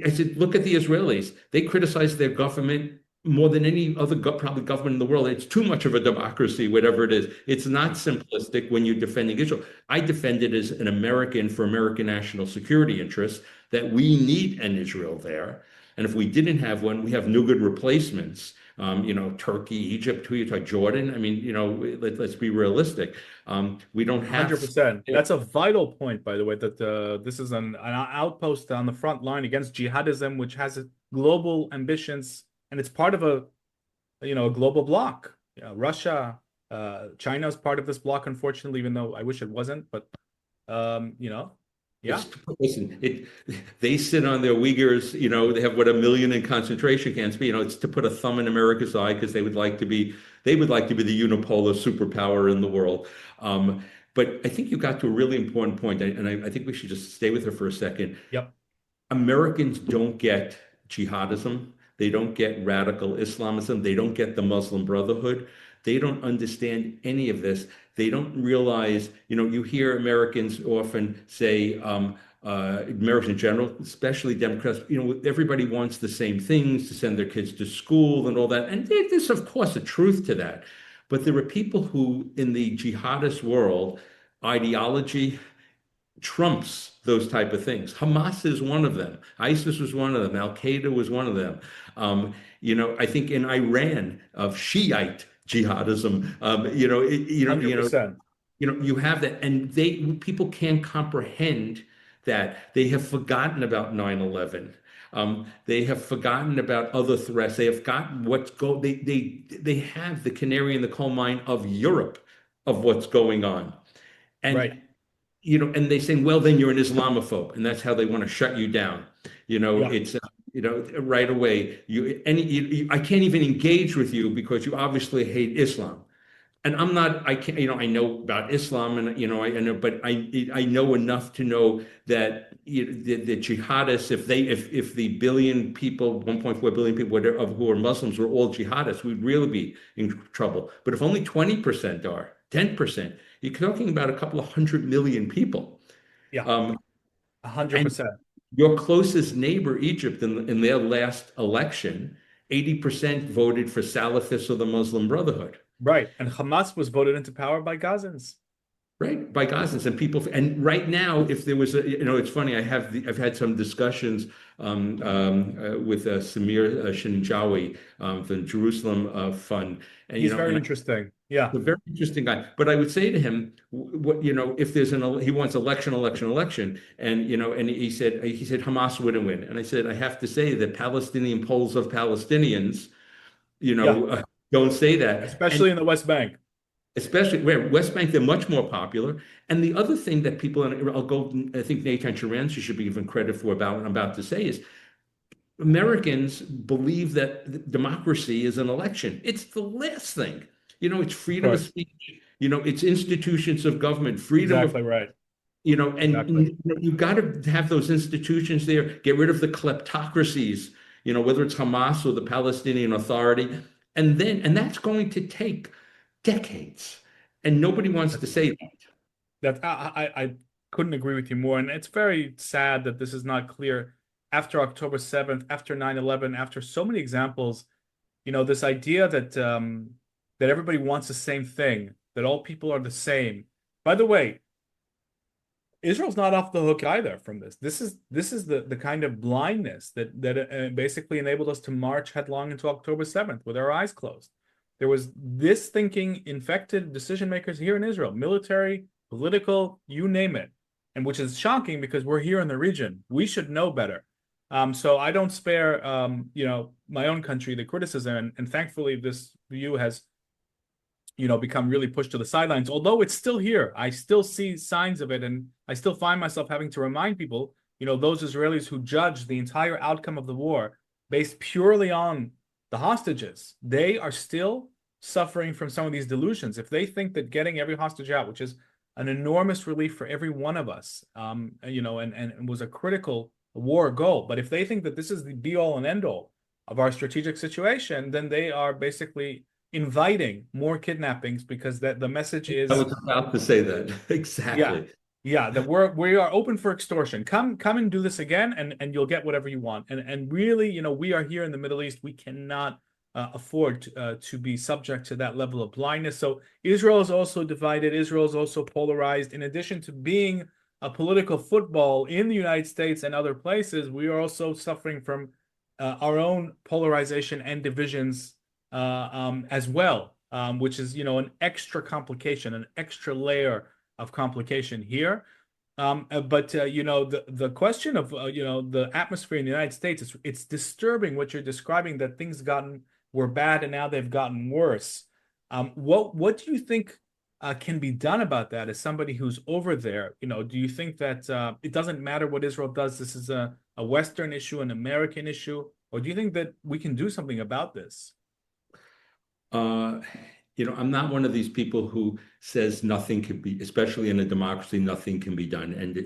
said, look at the Israelis. They criticize their government more than any other probably government in the world. It's too much of a democracy, whatever it is. It's not simplistic when you're defending Israel. I defend it as an American for American national security interests, that we need an Israel there. And if we didn't have one, we have no good replacements. Turkey, Egypt, Jordan. I mean, let's be realistic. We don't have 100%. That's a vital point, by the way, that this is an outpost on the front line against jihadism, which has global ambitions, and it's part of a global bloc. Russia, China is part of this bloc, unfortunately, even though I wish it wasn't. But yeah. Listen, they sit on their Uyghurs, they have 1 million in concentration camps, but it's to put a thumb in America's eye, because they would like to be the unipolar superpower in the world. But I think you got to a really important point, and I think we should just stay with her for a second. Yep. Americans don't get jihadism. They don't get radical Islamism. They don't get the Muslim Brotherhood. They don't understand any of this. They don't realize, you hear Americans often say, Americans in general, especially Democrats, everybody wants the same things, to send their kids to school and all that. And there's, of course, a truth to that. But there are people who, in the jihadist world, ideology trumps those type of things. Hamas is one of them. ISIS was one of them. Al-Qaeda was one of them. I think in Iran, of Shiite jihadism, 100%. You have that, and people can't comprehend that. They have forgotten about 9/11. They have forgotten about other threats. They have forgotten they have the canary in the coal mine of Europe, of what's going on. And right. And they say, well, then you're an Islamophobe, and that's how they want to shut you down. It's right away, I can't even engage with you because you obviously hate Islam. And I'm not, I can't, I know about Islam and, I know, but I know enough to know that the jihadists, if the billion people, 1.4 billion people who are Muslims were all jihadists, we'd really be in trouble. But if only 20% are, 10%, you're talking about a couple of 100 million people. Yeah, Um, and 100%. your closest neighbor, Egypt, in their last election, 80% voted for Salafists or the Muslim Brotherhood. Right. And Hamas was voted into power by Gazans. Right, by Gazans and people. And right now, if there was it's funny. I've had some discussions with Samir Shinjawi from the Jerusalem Fund, and He's very interesting. Yeah. a very interesting guy. But I would say to him, what if there's he wants election, and and he said Hamas wouldn't win, and I said I have to say that Palestinian polls of Palestinians, Yeah. don't say that, Especially in the West Bank. especially where West Bank, they're much more popular. And the other thing that people, and I think Nathan Sharansky should be given credit for about what I'm about to say is Americans believe that democracy is an election. It's the last thing. It's freedom of speech. It's institutions of government, freedom Exactly of, right. and Exactly. you've got to have those institutions there, get rid of the kleptocracies, whether it's Hamas or the Palestinian Authority. And that's going to take decades, and nobody wants to say that. I couldn't agree with you more. And it's very sad that this is not clear after October 7th, after 9/11, after so many examples, this idea that that everybody wants the same thing, that all people are the same. By the way, Israel's not off the hook either from this. This is the kind of blindness that basically enabled us to march headlong into October 7th with our eyes closed. There was this thinking infected decision makers here in Israel, military, political, you name it, and which is shocking because we're here in the region. We should know better. So I don't spare, my own country the criticism, and thankfully this view has, become really pushed to the sidelines. Although it's still here, I still see signs of it, and I still find myself having to remind people, those Israelis who judge the entire outcome of the war based purely on the hostages, they are still suffering from some of these delusions. If they think that getting every hostage out, which is an enormous relief for every one of us, and was a critical war goal, but if they think that this is the be-all and end-all of our strategic situation, then they are basically inviting more kidnappings because the message is. I was about to say that. Exactly. Yeah, that we are open for extortion. Come and do this again, and you'll get whatever you want. And really, we are here in the Middle East. We cannot afford to be subject to that level of blindness. So Israel is also divided. Israel is also polarized. In addition to being a political football in the United States and other places, we are also suffering from our own polarization and divisions as well, which is an extra complication, an extra layer of complication here. But the question of the atmosphere in the United States, it's disturbing what you're describing, that things were bad and now they've gotten worse. What do you think can be done about that as somebody who's over there? Do you think that it doesn't matter what Israel does, this is a Western issue, an American issue, or do you think that we can do something about this? I'm not one of these people who says nothing can be, especially in a democracy, nothing can be done. And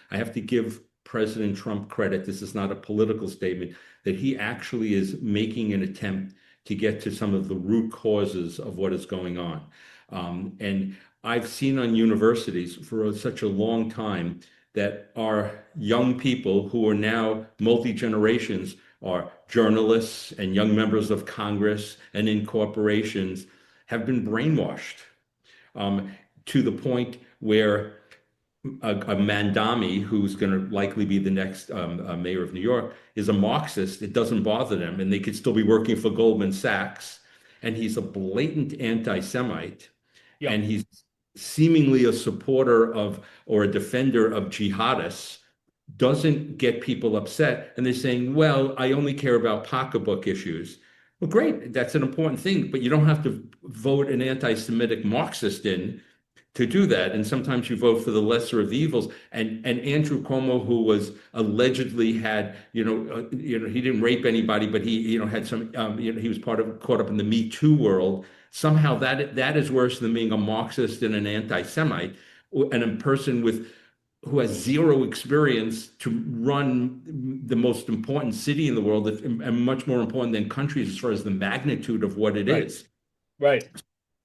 I have to give President Trump credit. This is not a political statement, that he actually is making an attempt to get to some of the root causes of what is going on. And I've seen on universities for such a long time that our young people who are now multi-generations are journalists and young members of Congress and in corporations have been brainwashed to the point where a Mandami, who's going to likely be the next mayor of New York, is a Marxist. It doesn't bother them, and they could still be working for Goldman Sachs. And he's a blatant anti-Semite, and he's seemingly a supporter of or a defender of jihadists. Doesn't get people upset, and they're saying, well, I only care about pocketbook issues. Well, great, that's an important thing, but you don't have to vote an anti-Semitic Marxist in to do that. And sometimes you vote for the lesser of the evils. And Andrew Cuomo, who was allegedly had, he didn't rape anybody, but he, had some, he was caught up in the Me Too world. Somehow that is worse than being a Marxist and an anti-Semite and a person who has zero experience to run the most important city in the world and much more important than countries as far as the magnitude of what it Right. is. Right.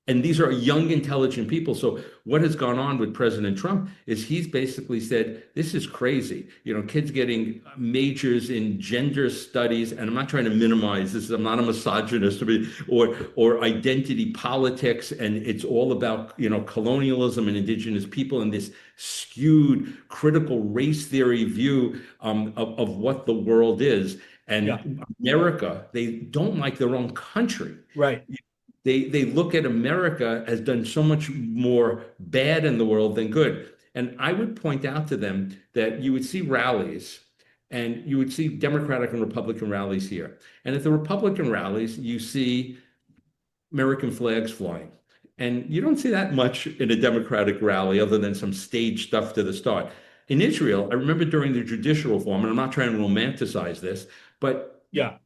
And these are young, intelligent people. So what has gone on with President Trump is he's basically said, this is crazy. Kids getting majors in gender studies, and I'm not trying to minimize this. I'm not a misogynist or identity politics. And it's all about, colonialism and indigenous people and this skewed critical race theory view of what the world is. And America, they don't like their own country. Right. They look at America as done so much more bad in the world than good. And I would point out to them that you would see rallies and you would see Democratic and Republican rallies here. And at the Republican rallies, you see American flags flying. And you don't see that much in a Democratic rally other than some stage stuff to the start. In Israel, I remember during the judicial reform, and I'm not trying to romanticize this, but yeah,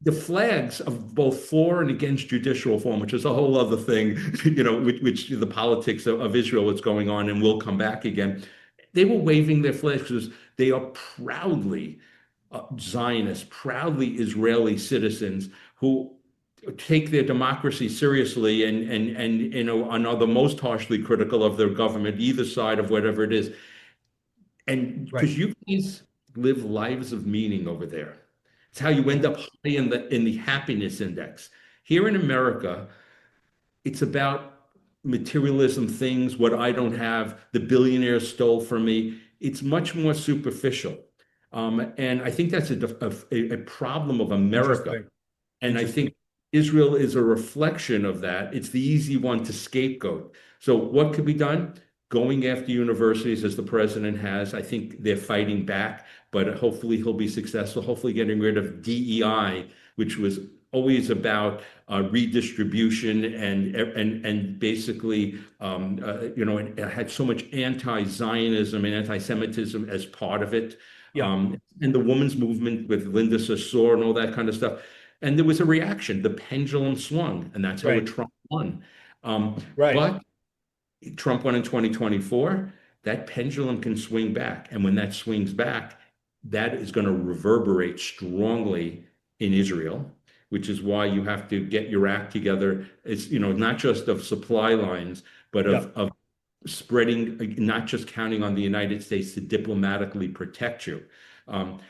the flags of both for and against judicial reform, which is a whole other thing, which the politics of Israel is going on and will come back again. They were waving their flags because they are proudly Zionists, proudly Israeli citizens who take their democracy seriously and are the most harshly critical of their government, either side of whatever it is. And because you guys live lives of meaning over there. It's how you end up high in the happiness index. Here in America, it's about materialism, things, what I don't have, the billionaires stole from me. It's much more superficial. And I think that's a problem of America. And I think Israel is a reflection of that. It's the easy one to scapegoat. So what could be done? Going after universities as the president has. I think they're fighting back, but hopefully he'll be successful. Hopefully getting rid of DEI, which was always about redistribution and basically, it had so much anti-Zionism and anti-Semitism as part of it. And the women's movement with Linda Sarsour and all that kind of stuff. And there was a reaction. The pendulum swung, and that's how Trump won. But Trump won in 2024, that pendulum can swing back. And when that swings back, that is going to reverberate strongly in Israel, which is why you have to get your act together. It's, not just of supply lines, but of spreading, not just counting on the United States to diplomatically protect you.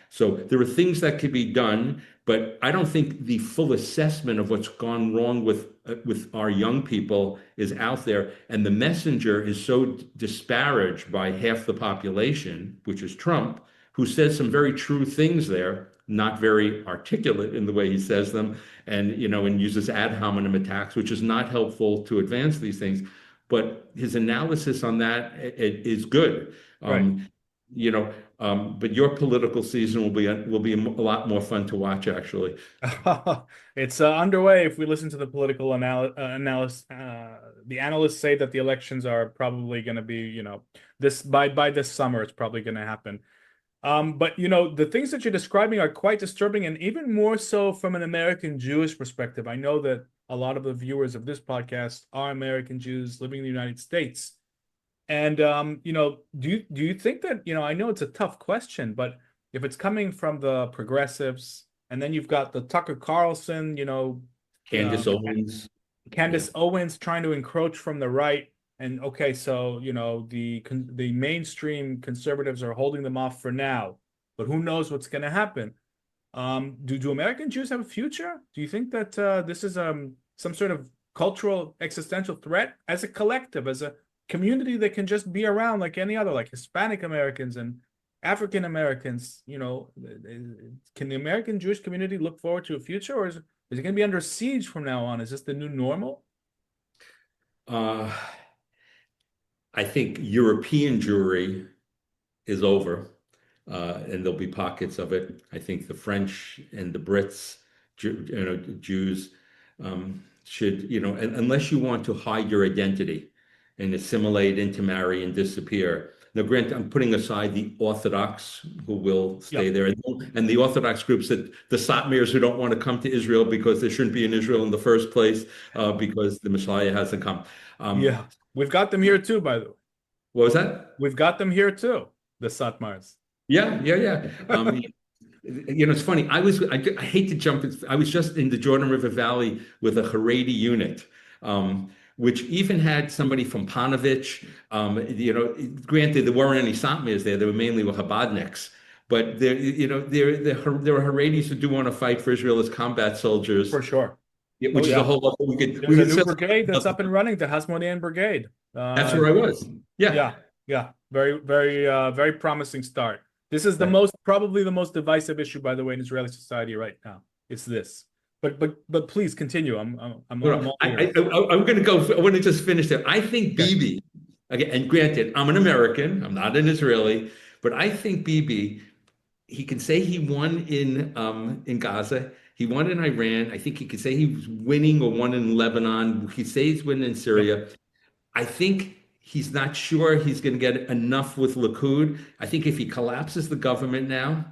So there are things that could be done, but I don't think the full assessment of what's gone wrong with our young people is out there. And the messenger is so disparaged by half the population, which is Trump, who says some very true things there, not very articulate in the way he says them, and and uses ad hominem attacks, which is not helpful to advance these things. But his analysis on that is good. But your political season will be a lot more fun to watch, actually. It's underway. If we listen to the political analysis, the analysts say that the elections are probably going to be, this by this summer, it's probably going to happen. But the things that you're describing are quite disturbing, and even more so from an American Jewish perspective. I know that a lot of the viewers of this podcast are American Jews living in the United States. And do you think that, I know it's a tough question, but if it's coming from the progressives, and then you've got the Tucker Carlson, Candace Owens. Candace Owens trying to encroach from the right. And okay, so the mainstream conservatives are holding them off for now, but who knows what's going to happen? Do American Jews have a future? Do you think that this is some sort of cultural existential threat as a collective, as a community that can just be around like any other, like Hispanic Americans and African Americans? Can the American Jewish community look forward to a future, or is it going to be under siege from now on? Is this the new normal? I think European Jewry is over, and there'll be pockets of it. I think the French and the Brits, Jews, should, unless you want to hide your identity, and assimilate, intermarry, and disappear. Now, granted, I'm putting aside the Orthodox who will stay Yep. there, and the Orthodox groups that the Satmars who don't want to come to Israel because they shouldn't be in Israel in the first place because the Messiah hasn't come. Yeah. We've got them here too, by the way. What was that? We've got them here too, the Satmars. Yeah, yeah, yeah. It's funny. I hate to jump. I was just in the Jordan River Valley with a Haredi unit, which even had somebody from Panovich. Granted, there weren't any Satmars there. They were mainly Chabadniks. But there are Haredis who do want to fight for Israel as combat soldiers, For sure. which is a whole other. There's a new brigade that's up and running, the Hasmonean Brigade. That's where I was. Yeah. Yeah. Very, very, very promising start. This is probably the most divisive issue, by the way, in Israeli society right now. It's this. But please continue. I'm going to go. I want to just finish there. I think Bibi, again, and granted, I'm an American. I'm not an Israeli, but I think Bibi, he can say he won in Gaza. He won in Iran. I think he could say he was winning or won in Lebanon. He could say he's winning in Syria. Yep. I think he's not sure he's going to get enough with Likud. I think if he collapses the government now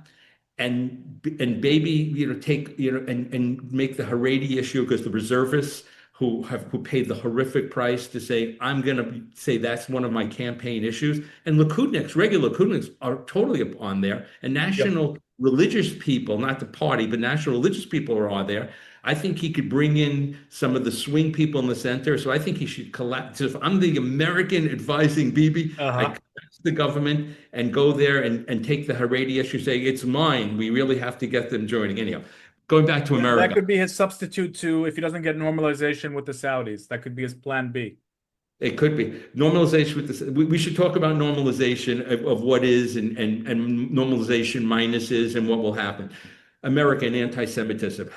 and maybe, and make the Haredi issue, because the reservists who paid the horrific price to say, I'm going to say that's one of my campaign issues. And Likudniks, regular Likudniks are totally on there. And national religious people, not the party, but national religious people are on there. I think he could bring in some of the swing people in the center. So I think he should collapse. So if I'm the American advising Bibi, I collapse the government and go there and take the Haredi issue, say, it's mine. We really have to get them joining. Anyhow, going back to America. That could be his substitute to, if he doesn't get normalization with the Saudis, that could be his plan B. It could be normalization with this. We should talk about normalization of what is and normalization minuses and what will happen. American anti-Semitism.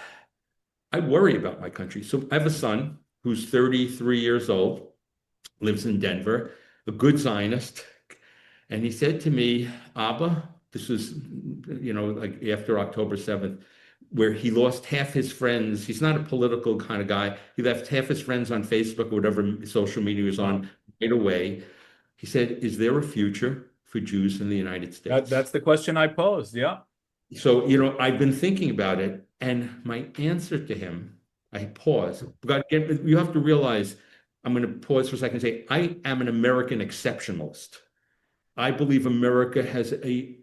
I worry about my country. So I have a son who's 33 years old, lives in Denver, a good Zionist. And he said to me, Abba, this was, like after October 7th, where he lost half his friends. He's not a political kind of guy. He left half his friends on Facebook or whatever social media he was on right away. He said, is there a future for Jews in the United States? That's the question I posed, yeah. So, I've been thinking about it, and my answer to him, I pause. You have to realize, I'm going to pause for a second and say, I am an American exceptionalist. I believe America has an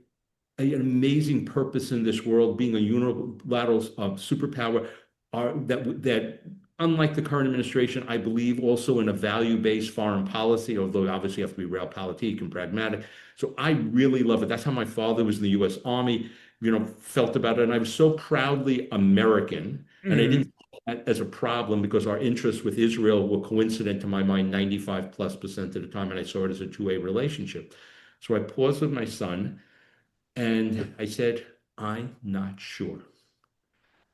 amazing purpose in this world, being a unilateral superpower. That unlike the current administration, I believe also in a value-based foreign policy, although obviously you have to be realpolitik and pragmatic. So I really love it. That's how my father was in the U.S. Army, felt about it. And I was so proudly American. And I didn't see that as a problem because our interests with Israel were coincident, to my mind, 95+% of the time. And I saw it as a two-way relationship. So I paused with my son and I said, I'm not sure.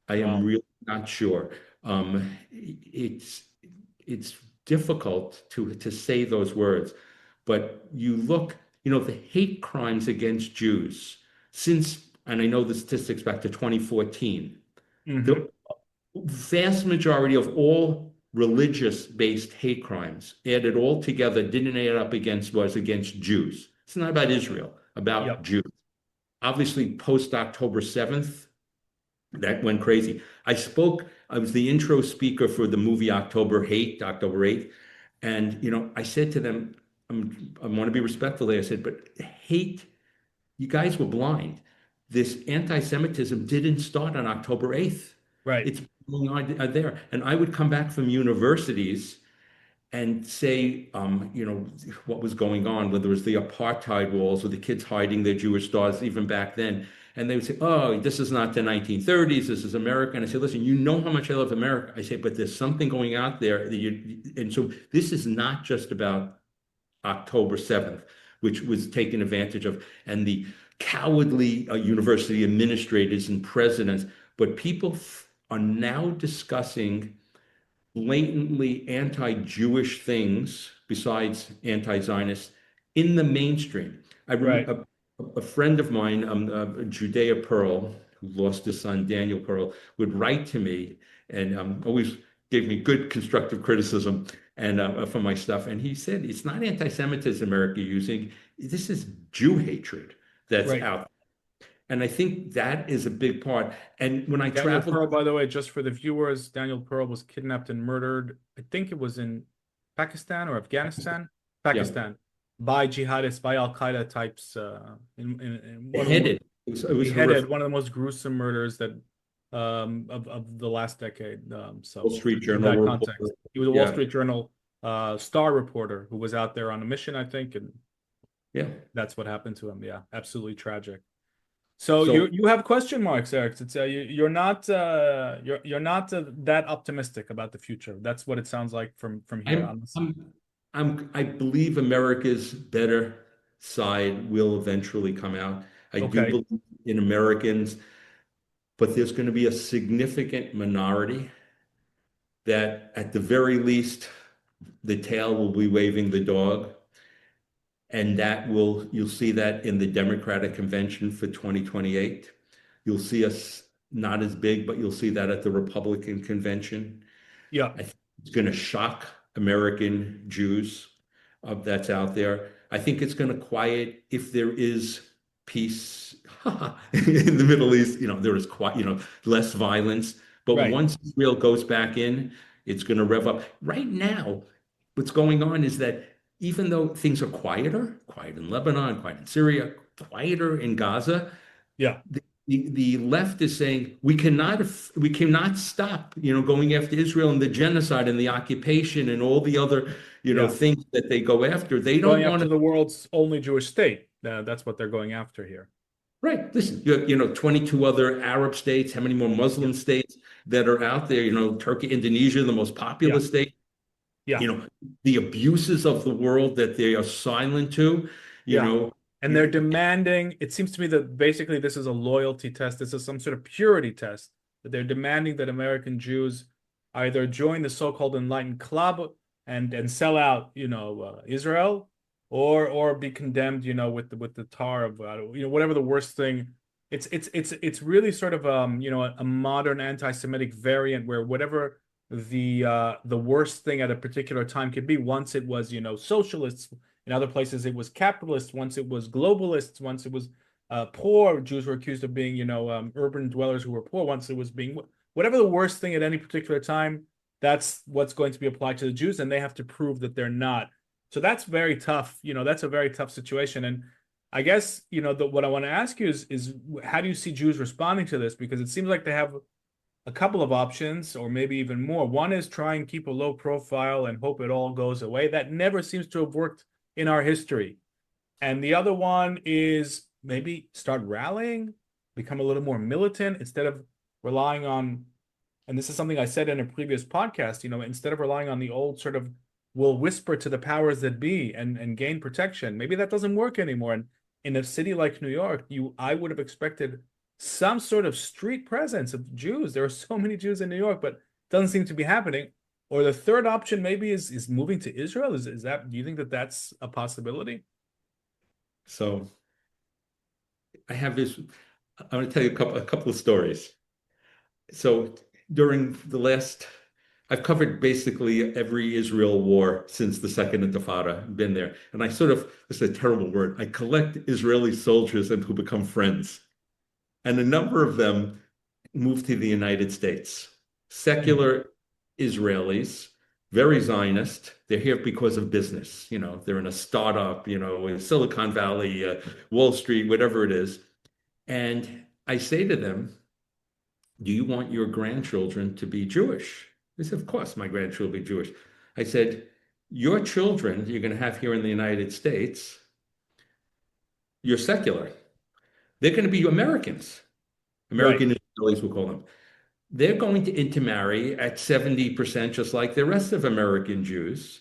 I am really not sure. It's difficult to say those words, but you look, the hate crimes against Jews since, and I know the statistics back to 2014, the vast majority of all religious-based hate crimes added all together didn't add up against Jews. It's not about Israel, about Jews. Obviously, post October 7th, that went crazy. I was the intro speaker for the movie October 8th. And, I said to them, I want to be respectful there. I said, but hate, you guys were blind. This anti-Semitism didn't start on October 8th. Right. It's going on there. And I would come back from universities and say, what was going on, whether it was the apartheid walls or the kids hiding their Jewish stars even back then. And they would say, oh, this is not the 1930s, this is America. And I say, listen, you know how much I love America. I say, but there's something going out there. And so this is not just about October 7th, which was taken advantage of, and the cowardly university administrators and presidents, but people are now discussing blatantly anti-Jewish things besides anti-Zionist in the mainstream. I remember a friend of mine, Judea Pearl, who lost his son, Daniel Pearl, would write to me and always gave me good constructive criticism. and for my stuff. And he said, it's not anti-Semitism America using. This is Jew hatred that's Right. out. And I think that is a big part. And when I Daniel traveled, Pearl, by the way, just for the viewers, Daniel Pearl was kidnapped and murdered. I think it was in Pakistan or Afghanistan, yeah, Pakistan, by jihadists, by Al Qaeda types. In one of the beheaded. It was beheaded, horrific. one of the most gruesome murders that of the last decade. Wall So Street in Journal that reporter. context, he was a Wall Yeah, Street Journal star reporter who was out there on a mission, I think, and yeah. that's what happened to him. Yeah, absolutely tragic. So So you have question marks, Eric. It's you're not you're not that optimistic about the future. That's what it sounds like from here I'm on this. I'm I believe America's better side will eventually come out. I do Okay. believe in Americans, but there's going to be a significant minority that at the very least the tail will be waving the dog. And you'll see that in the Democratic convention for 2028. You'll see us not as big, but you'll see that at the Republican convention. Yeah. I think it's going to shock American Jews that's out there. I think it's going to quiet if there is peace in the Middle East. There is less violence. But Right. once Israel goes back in, it's going to rev up. Right now, what's going on is that even though things are quieter, quiet in Lebanon, quiet in Syria, quieter in Gaza, Yeah. the left is saying we cannot stop going after Israel and the genocide and the occupation and all the other Yeah. things that they go after. They Going don't want after to. the world's only Jewish state. That's what they're going after here. Right. Listen, 22 other Arab states, how many more Yeah. Muslim states that are out there? Turkey, Indonesia, the most Yeah. populous state. Yeah. You know, the abuses of the world that they are silent to. You Yeah. know, And they're demanding, it seems to me that basically this is a loyalty test. This is some sort of purity test that they're demanding that American Jews either join the so-called Enlightened Club and sell out, Israel, or be condemned, with the tar of, whatever the worst thing. It's really sort of a modern anti-Semitic variant where whatever the worst thing at a particular time could be. Once it was, socialists. In other places, it was capitalist. Once it was globalists. Once it was poor. Jews were accused of being, urban dwellers who were poor. Once it was being whatever the worst thing at any particular time, that's what's going to be applied to the Jews, and they have to prove that they're not. So that's very tough. That's a very tough situation. And I guess, what I want to ask you is how do you see Jews responding to this? Because it seems like they have a couple of options, or maybe even more. One is try and keep a low profile and hope it all goes away. That never seems to have worked in our history. And the other one is maybe start rallying, become a little more militant instead of relying on, and this is something I said in a previous podcast, instead of relying on the old sort of we'll whisper to the powers that be and gain protection. Maybe that doesn't work anymore. And in a city like New York, I would have expected some sort of street presence of Jews. There are so many Jews in New York, but it doesn't seem to be happening. Or the third option maybe is moving to Israel. Is that, do you think that that's a possibility? so I have this. I want to tell you a couple of stories. So during the last, I've covered basically every Israel war since the Second Intifada, been there. And I sort of, this is a terrible word, I collect Israeli soldiers and who become friends. And a number of them moved to the United States. Secular Israelis, very Zionist. They're here because of business. They're in a startup, in Silicon Valley, Wall Street, whatever it is. And I say to them, do you want your grandchildren to be Jewish? They said, of course, my grandchildren will be Jewish. I said, your children you're going to have here in the United States, you're secular. They're going to be Americans. Right. American Israelis, we'll call them. They're going to intermarry at 70%, just like the rest of American Jews.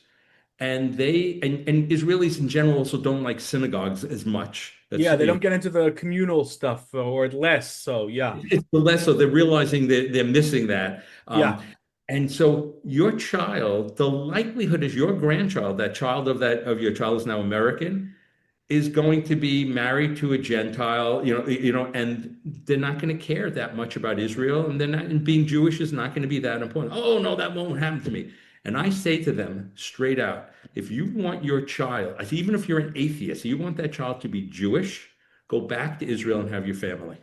And and Israelis in general also don't like synagogues as much. That's, Yeah, they don't get into the communal stuff or less. So yeah. it's the less so they're realizing that they're missing that. Yeah. And so your child, the likelihood is your grandchild, that child of your child is now American, is going to be married to a Gentile, and they're not going to care that much about Israel, and they're not, and being Jewish is not going to be that important. Oh no, that won't happen to me. And I say to them straight out, if you want your child, even if you're an atheist, you want that child to be Jewish, go back to Israel and have your family.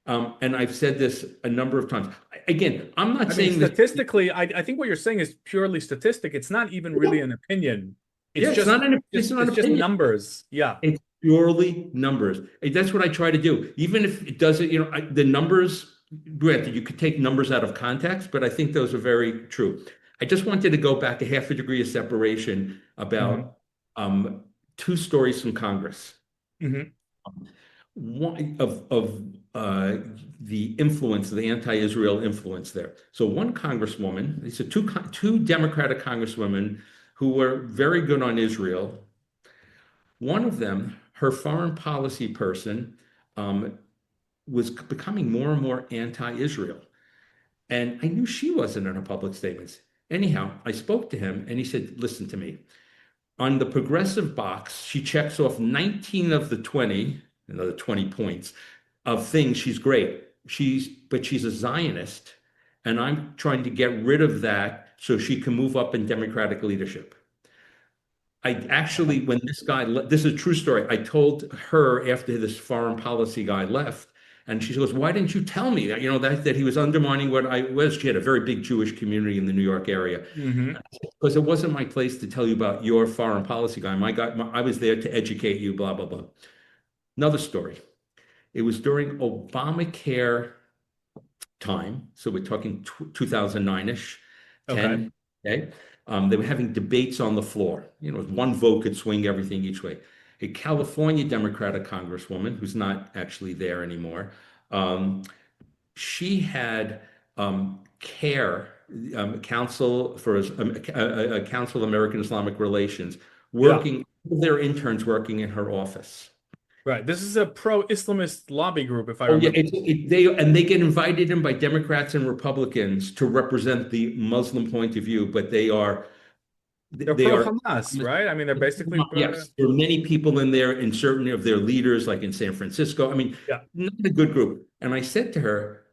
And I've said this a number of times. Again, I'm not I mean, saying this. statistically, I think what you're saying is purely statistic. It's not even really an opinion. Yeah, it's not an just opinion. numbers. Yeah. It's purely numbers. That's what I try to do. Even if it doesn't, the numbers, granted, you could take numbers out of context, but I think those are very true. I just wanted to go back a half a degree of separation about two stories from Congress. Mm-hmm. One of the influence, the anti-Israel influence there. So one congresswoman, these are two Democratic congresswomen who were very good on Israel. One of them, her foreign policy person, was becoming more and more anti-Israel. And I knew she wasn't in her public statements. Anyhow, I spoke to him and he said, listen to me. On the progressive box, she checks off 19 of the 20, another 20 points, of things she's great. But she's a Zionist, and I'm trying to get rid of that so she can move up in Democratic leadership. I actually, when this guy, this is a true story. I told her after this foreign policy guy left, and she goes, "Why didn't you tell me that? That he was undermining what I was." She had a very big Jewish community in the New York area, because it wasn't my place to tell you about your foreign policy guy. I was there to educate you. Blah blah blah. Another story. It was during Obamacare time, so we're talking 2009-ish, 10. Okay. They were having debates on the floor. One vote could swing everything each way. A California Democratic congresswoman, who's not actually there anymore, she had CARE, Council of American Islamic Relations, working, their interns working in her office. Right. This is a pro-Islamist lobby group, if I remember. They get invited in by Democrats and Republicans to represent the Muslim point of view, but they're pro-Hamas, right? I mean, they're basically yes. There are many people in there, and certain of their leaders, like in San Francisco. I mean, not a good group. And I said to her,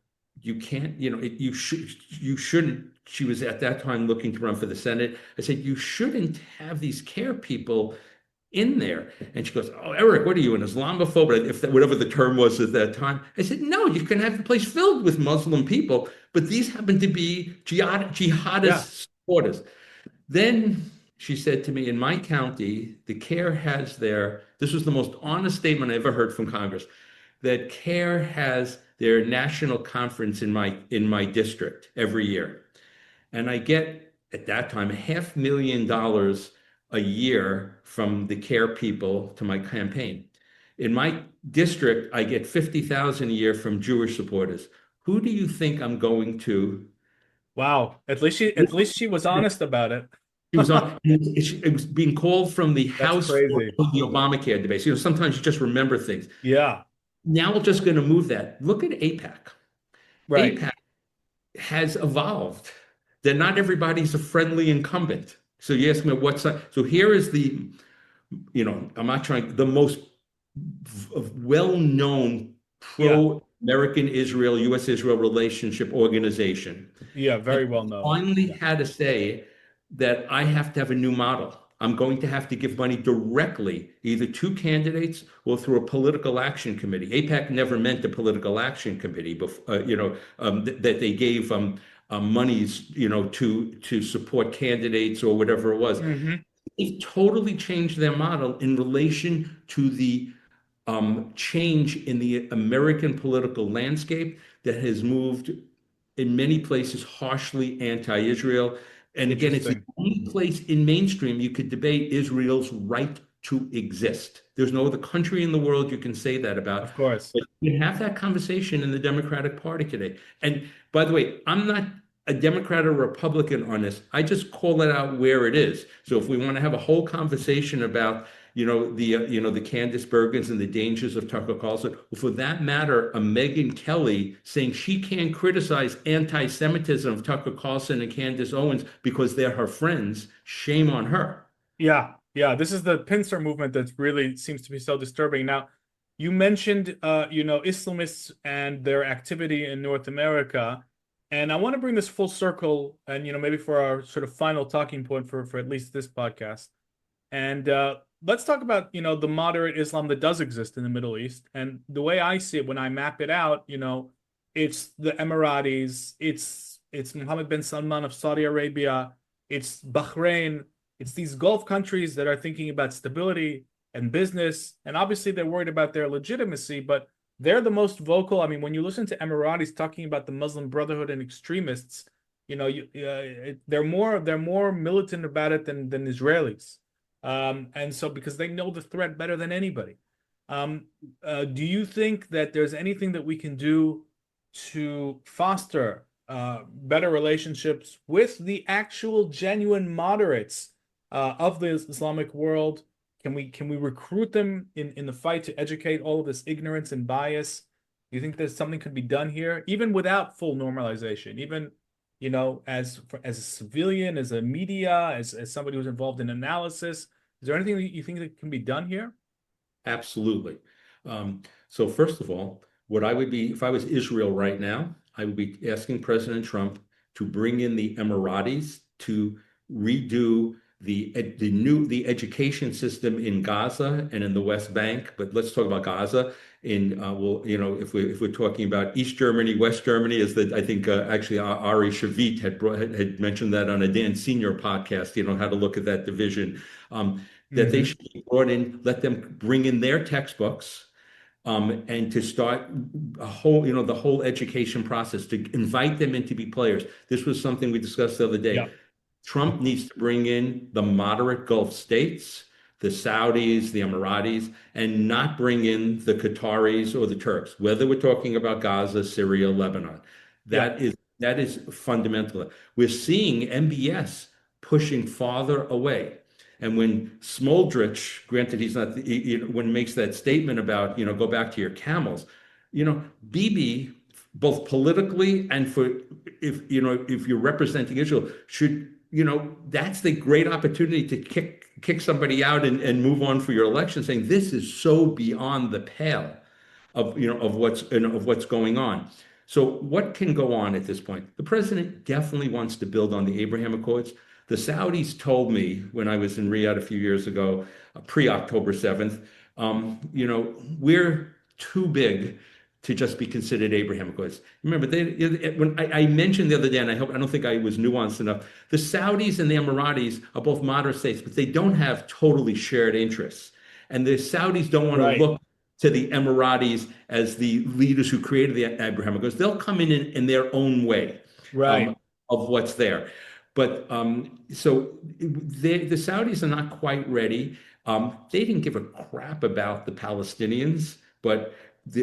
"You can't. You shouldn't." She was at that time looking to run for the Senate. I said, "You shouldn't have these CARE people in there." And she goes, "Oh, Eric, what are you, an Islamophobe?" Whatever the term was at that time. I said, "No, you can have the place filled with Muslim people, but these happen to be jihadist supporters." Then she said to me, in my county, the CARE has this was the most honest statement I ever heard from Congress, that CARE has their national conference in my district every year. And I get, at that time, $500,000 a year from the CARE people to my campaign. In my district, I get $50,000 a year from Jewish supporters. Who do you think I'm going to? Wow. At least she was honest about it. It was being called from the House for crazy. the Obamacare debate. Sometimes you just remember things. Yeah. Now we're just going to move that. Look at AIPAC. Right. AIPAC has evolved. That not everybody's a friendly incumbent. So you ask me what side. So here is the most well-known pro-American Israel, U.S.-Israel relationship organization. Yeah, very well known. Finally had to say that I have to have a new model. I'm going to have to give money directly, either to candidates or through a political action committee. AIPAC never meant a political action committee, that they gave monies, to support candidates or whatever it was. They've totally changed their model in relation to the change in the American political landscape that has moved in many places harshly anti-Israel. And again, it's the only place in mainstream you could debate Israel's right to exist. There's no other country in the world you can say that about. Of course. But you can have that conversation in the Democratic Party today. And by the way, I'm not a Democrat or Republican on this. I just call it out where it is. So if we want to have a whole conversation about the Candace Bergens and the dangers of Tucker Carlson, or for that matter, a Megyn Kelly saying she can't criticize anti-Semitism of Tucker Carlson and Candace Owens because they're her friends. Shame on her. Yeah. This is the pincer movement that really seems to be so disturbing. Now, you mentioned, Islamists and their activity in North America. And I want to bring this full circle and, maybe for our sort of final talking point for at least this podcast. And let's talk about, the moderate Islam that does exist in the Middle East. And the way I see it, when I map it out, it's the Emiratis, it's Mohammed bin Salman of Saudi Arabia, it's Bahrain, it's these Gulf countries that are thinking about stability and business. And obviously they're worried about their legitimacy, but they're the most vocal. I mean, when you listen to Emiratis talking about the Muslim Brotherhood and extremists, they're more militant about it than Israelis. And so because they know the threat better than anybody. Do you think that there's anything that we can do to foster better relationships with the actual genuine moderates of the Islamic world? Can we recruit them in the fight to educate all of this ignorance and bias? Do you think there's something could be done here, even without full normalization, even as a civilian, as a media, as somebody who's involved in analysis? Is there anything that you think that can be done here? Absolutely. So first of all, what I would be, if I was Israel right now, I would be asking President Trump to bring in the Emiratis to redo the education system in Gaza and in the West Bank. But let's talk about Gaza. If we're talking about East Germany, West Germany, I think actually Ari Shavit had mentioned that on a Dan Senior podcast. How to look at that division. That they should be brought in, let them bring in their textbooks, and to start the whole education process, to invite them in to be players. This was something we discussed the other day. Yeah. Trump needs to bring in the moderate Gulf states, the Saudis, the Emiratis, and not bring in the Qataris or the Turks, whether we're talking about Gaza, Syria, Lebanon. That is fundamental. We're seeing MBS pushing farther away. And when Smoldrich, granted he's not, when he makes that statement about, go back to your camels, Bibi, both politically and if you're representing Israel, should, that's the great opportunity to kick somebody out and move on for your election, saying this is so beyond the pale of what's going on. So what can go on at this point? The president definitely wants to build on the Abraham Accords. The Saudis told me when I was in Riyadh a few years ago, pre-October 7th, we're too big to just be considered Abraham Accords. Remember, when I mentioned the other day, and I don't think I was nuanced enough, the Saudis and the Emiratis are both moderate states, but they don't have totally shared interests. And the Saudis don't want to look to the Emiratis as the leaders who created the Abraham Accords. They'll come in their own way of what's there. But so the Saudis are not quite ready. They didn't give a crap about the Palestinians, but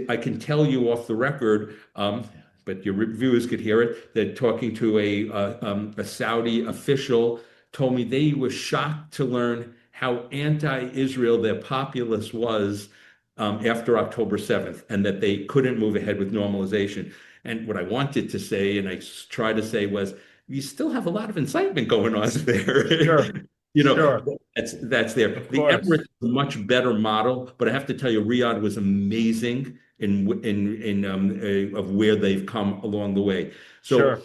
I can tell you off the record, but your viewers could hear it, that talking to a Saudi official told me they were shocked to learn how anti-Israel their populace was after October 7th, and that they couldn't move ahead with normalization. And what I wanted to say, and I tried to say, was, you still have a lot of incitement going on there. Sure. That's there. The Emirates is a much better model, but I have to tell you, Riyadh was amazing in of where they've come along the way. So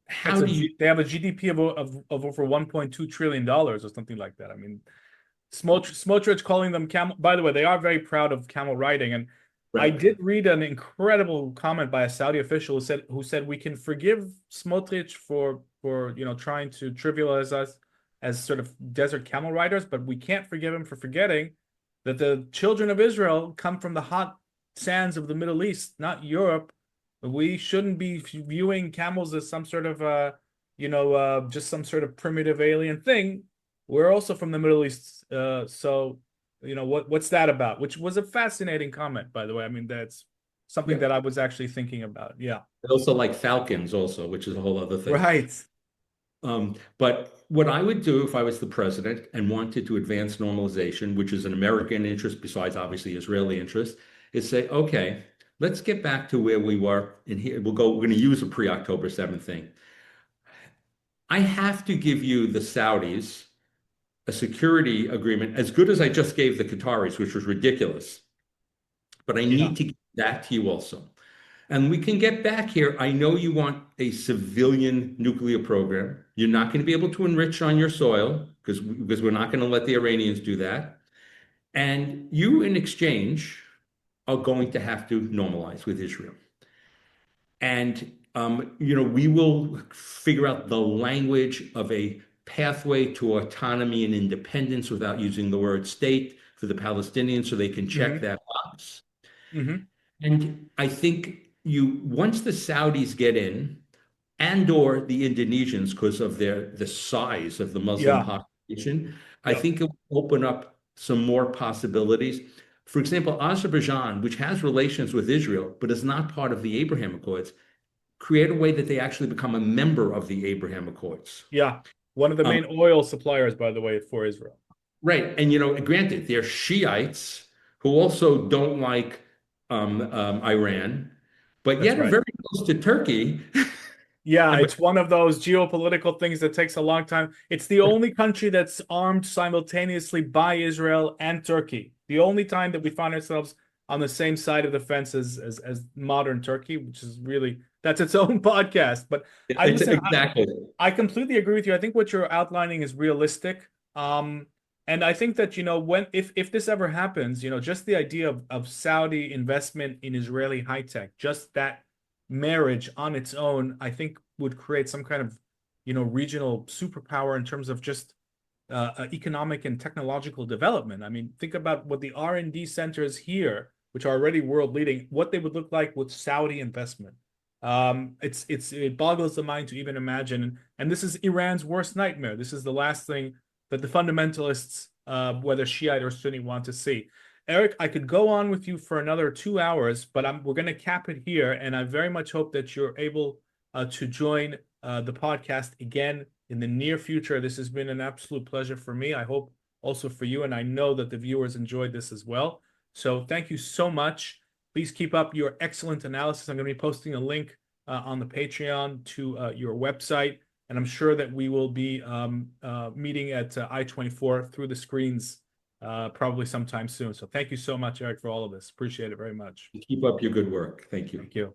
how do you? They have a GDP of over $1.2 trillion or something like that. I mean, Smotrich calling them camel. By the way, they are very proud of camel riding, and I did read an incredible comment by a Saudi official who said we can forgive Smotrich for trying to trivialize us as sort of desert camel riders, but we can't forgive him for forgetting that the children of Israel come from the hot sands of the Middle East, not Europe. We shouldn't be viewing camels as some sort of just some sort of primitive alien thing. We're also from the Middle East, so what's that about? Which was a fascinating comment, by the way. I mean, that's something that I was actually thinking about. Yeah. They also like falcons, also, which is a whole other thing. Right. But what I would do if I was the president and wanted to advance normalization, which is an American interest besides obviously Israeli interest, is say, okay, let's get back to where we were in here. We're going to use a pre-October 7th thing. I have to give you the Saudis a security agreement as good as I just gave the Qataris, which was ridiculous. But I need to give that to you also. And we can get back here. I know you want a civilian nuclear program. You're not going to be able to enrich on your soil because we're not going to let the Iranians do that. And you, in exchange, are going to have to normalize with Israel. And we will figure out the language of a pathway to autonomy and independence without using the word state for the Palestinians so they can check that box. And I think once the Saudis get in, and or the Indonesians, because of the size of the Muslim population, I think it will open up some more possibilities. For example, Azerbaijan, which has relations with Israel, but is not part of the Abraham Accords, create a way that they actually become a member of the Abraham Accords. Yeah, one of the main oil suppliers, by the way, for Israel. Right. And, granted, they're Shiites who also don't like Iran, but yet are very close to Turkey. Yeah, it's one of those geopolitical things that takes a long time. It's the only country that's armed simultaneously by Israel and Turkey. The only time that we find ourselves on the same side of the fence as modern Turkey, which is really, that's its own podcast. But I completely agree with you. I think what you're outlining is realistic. And I think that, if this ever happens, just the idea of Saudi investment in Israeli high tech, just that marriage on its own, I think would create some kind of, regional superpower in terms of just economic and technological development. I mean, think about what the R&D centers here, which are already world leading, what they would look like with Saudi investment. It boggles the mind to even imagine. And this is Iran's worst nightmare. This is the last thing that the fundamentalists, whether Shiite or Sunni, want to see. Eric, I could go on with you for another 2 hours, but we're going to cap it here. And I very much hope that you're able to join the podcast again in the near future. This has been an absolute pleasure for me. I hope also for you. And I know that the viewers enjoyed this as well. So thank you so much. Please keep up your excellent analysis. I'm going to be posting a link on the Patreon to your website. And I'm sure that we will be meeting at I-24 through the screens probably sometime soon. So thank you so much, Eric, for all of this. Appreciate it very much. Keep up your good work. Thank you. Thank you.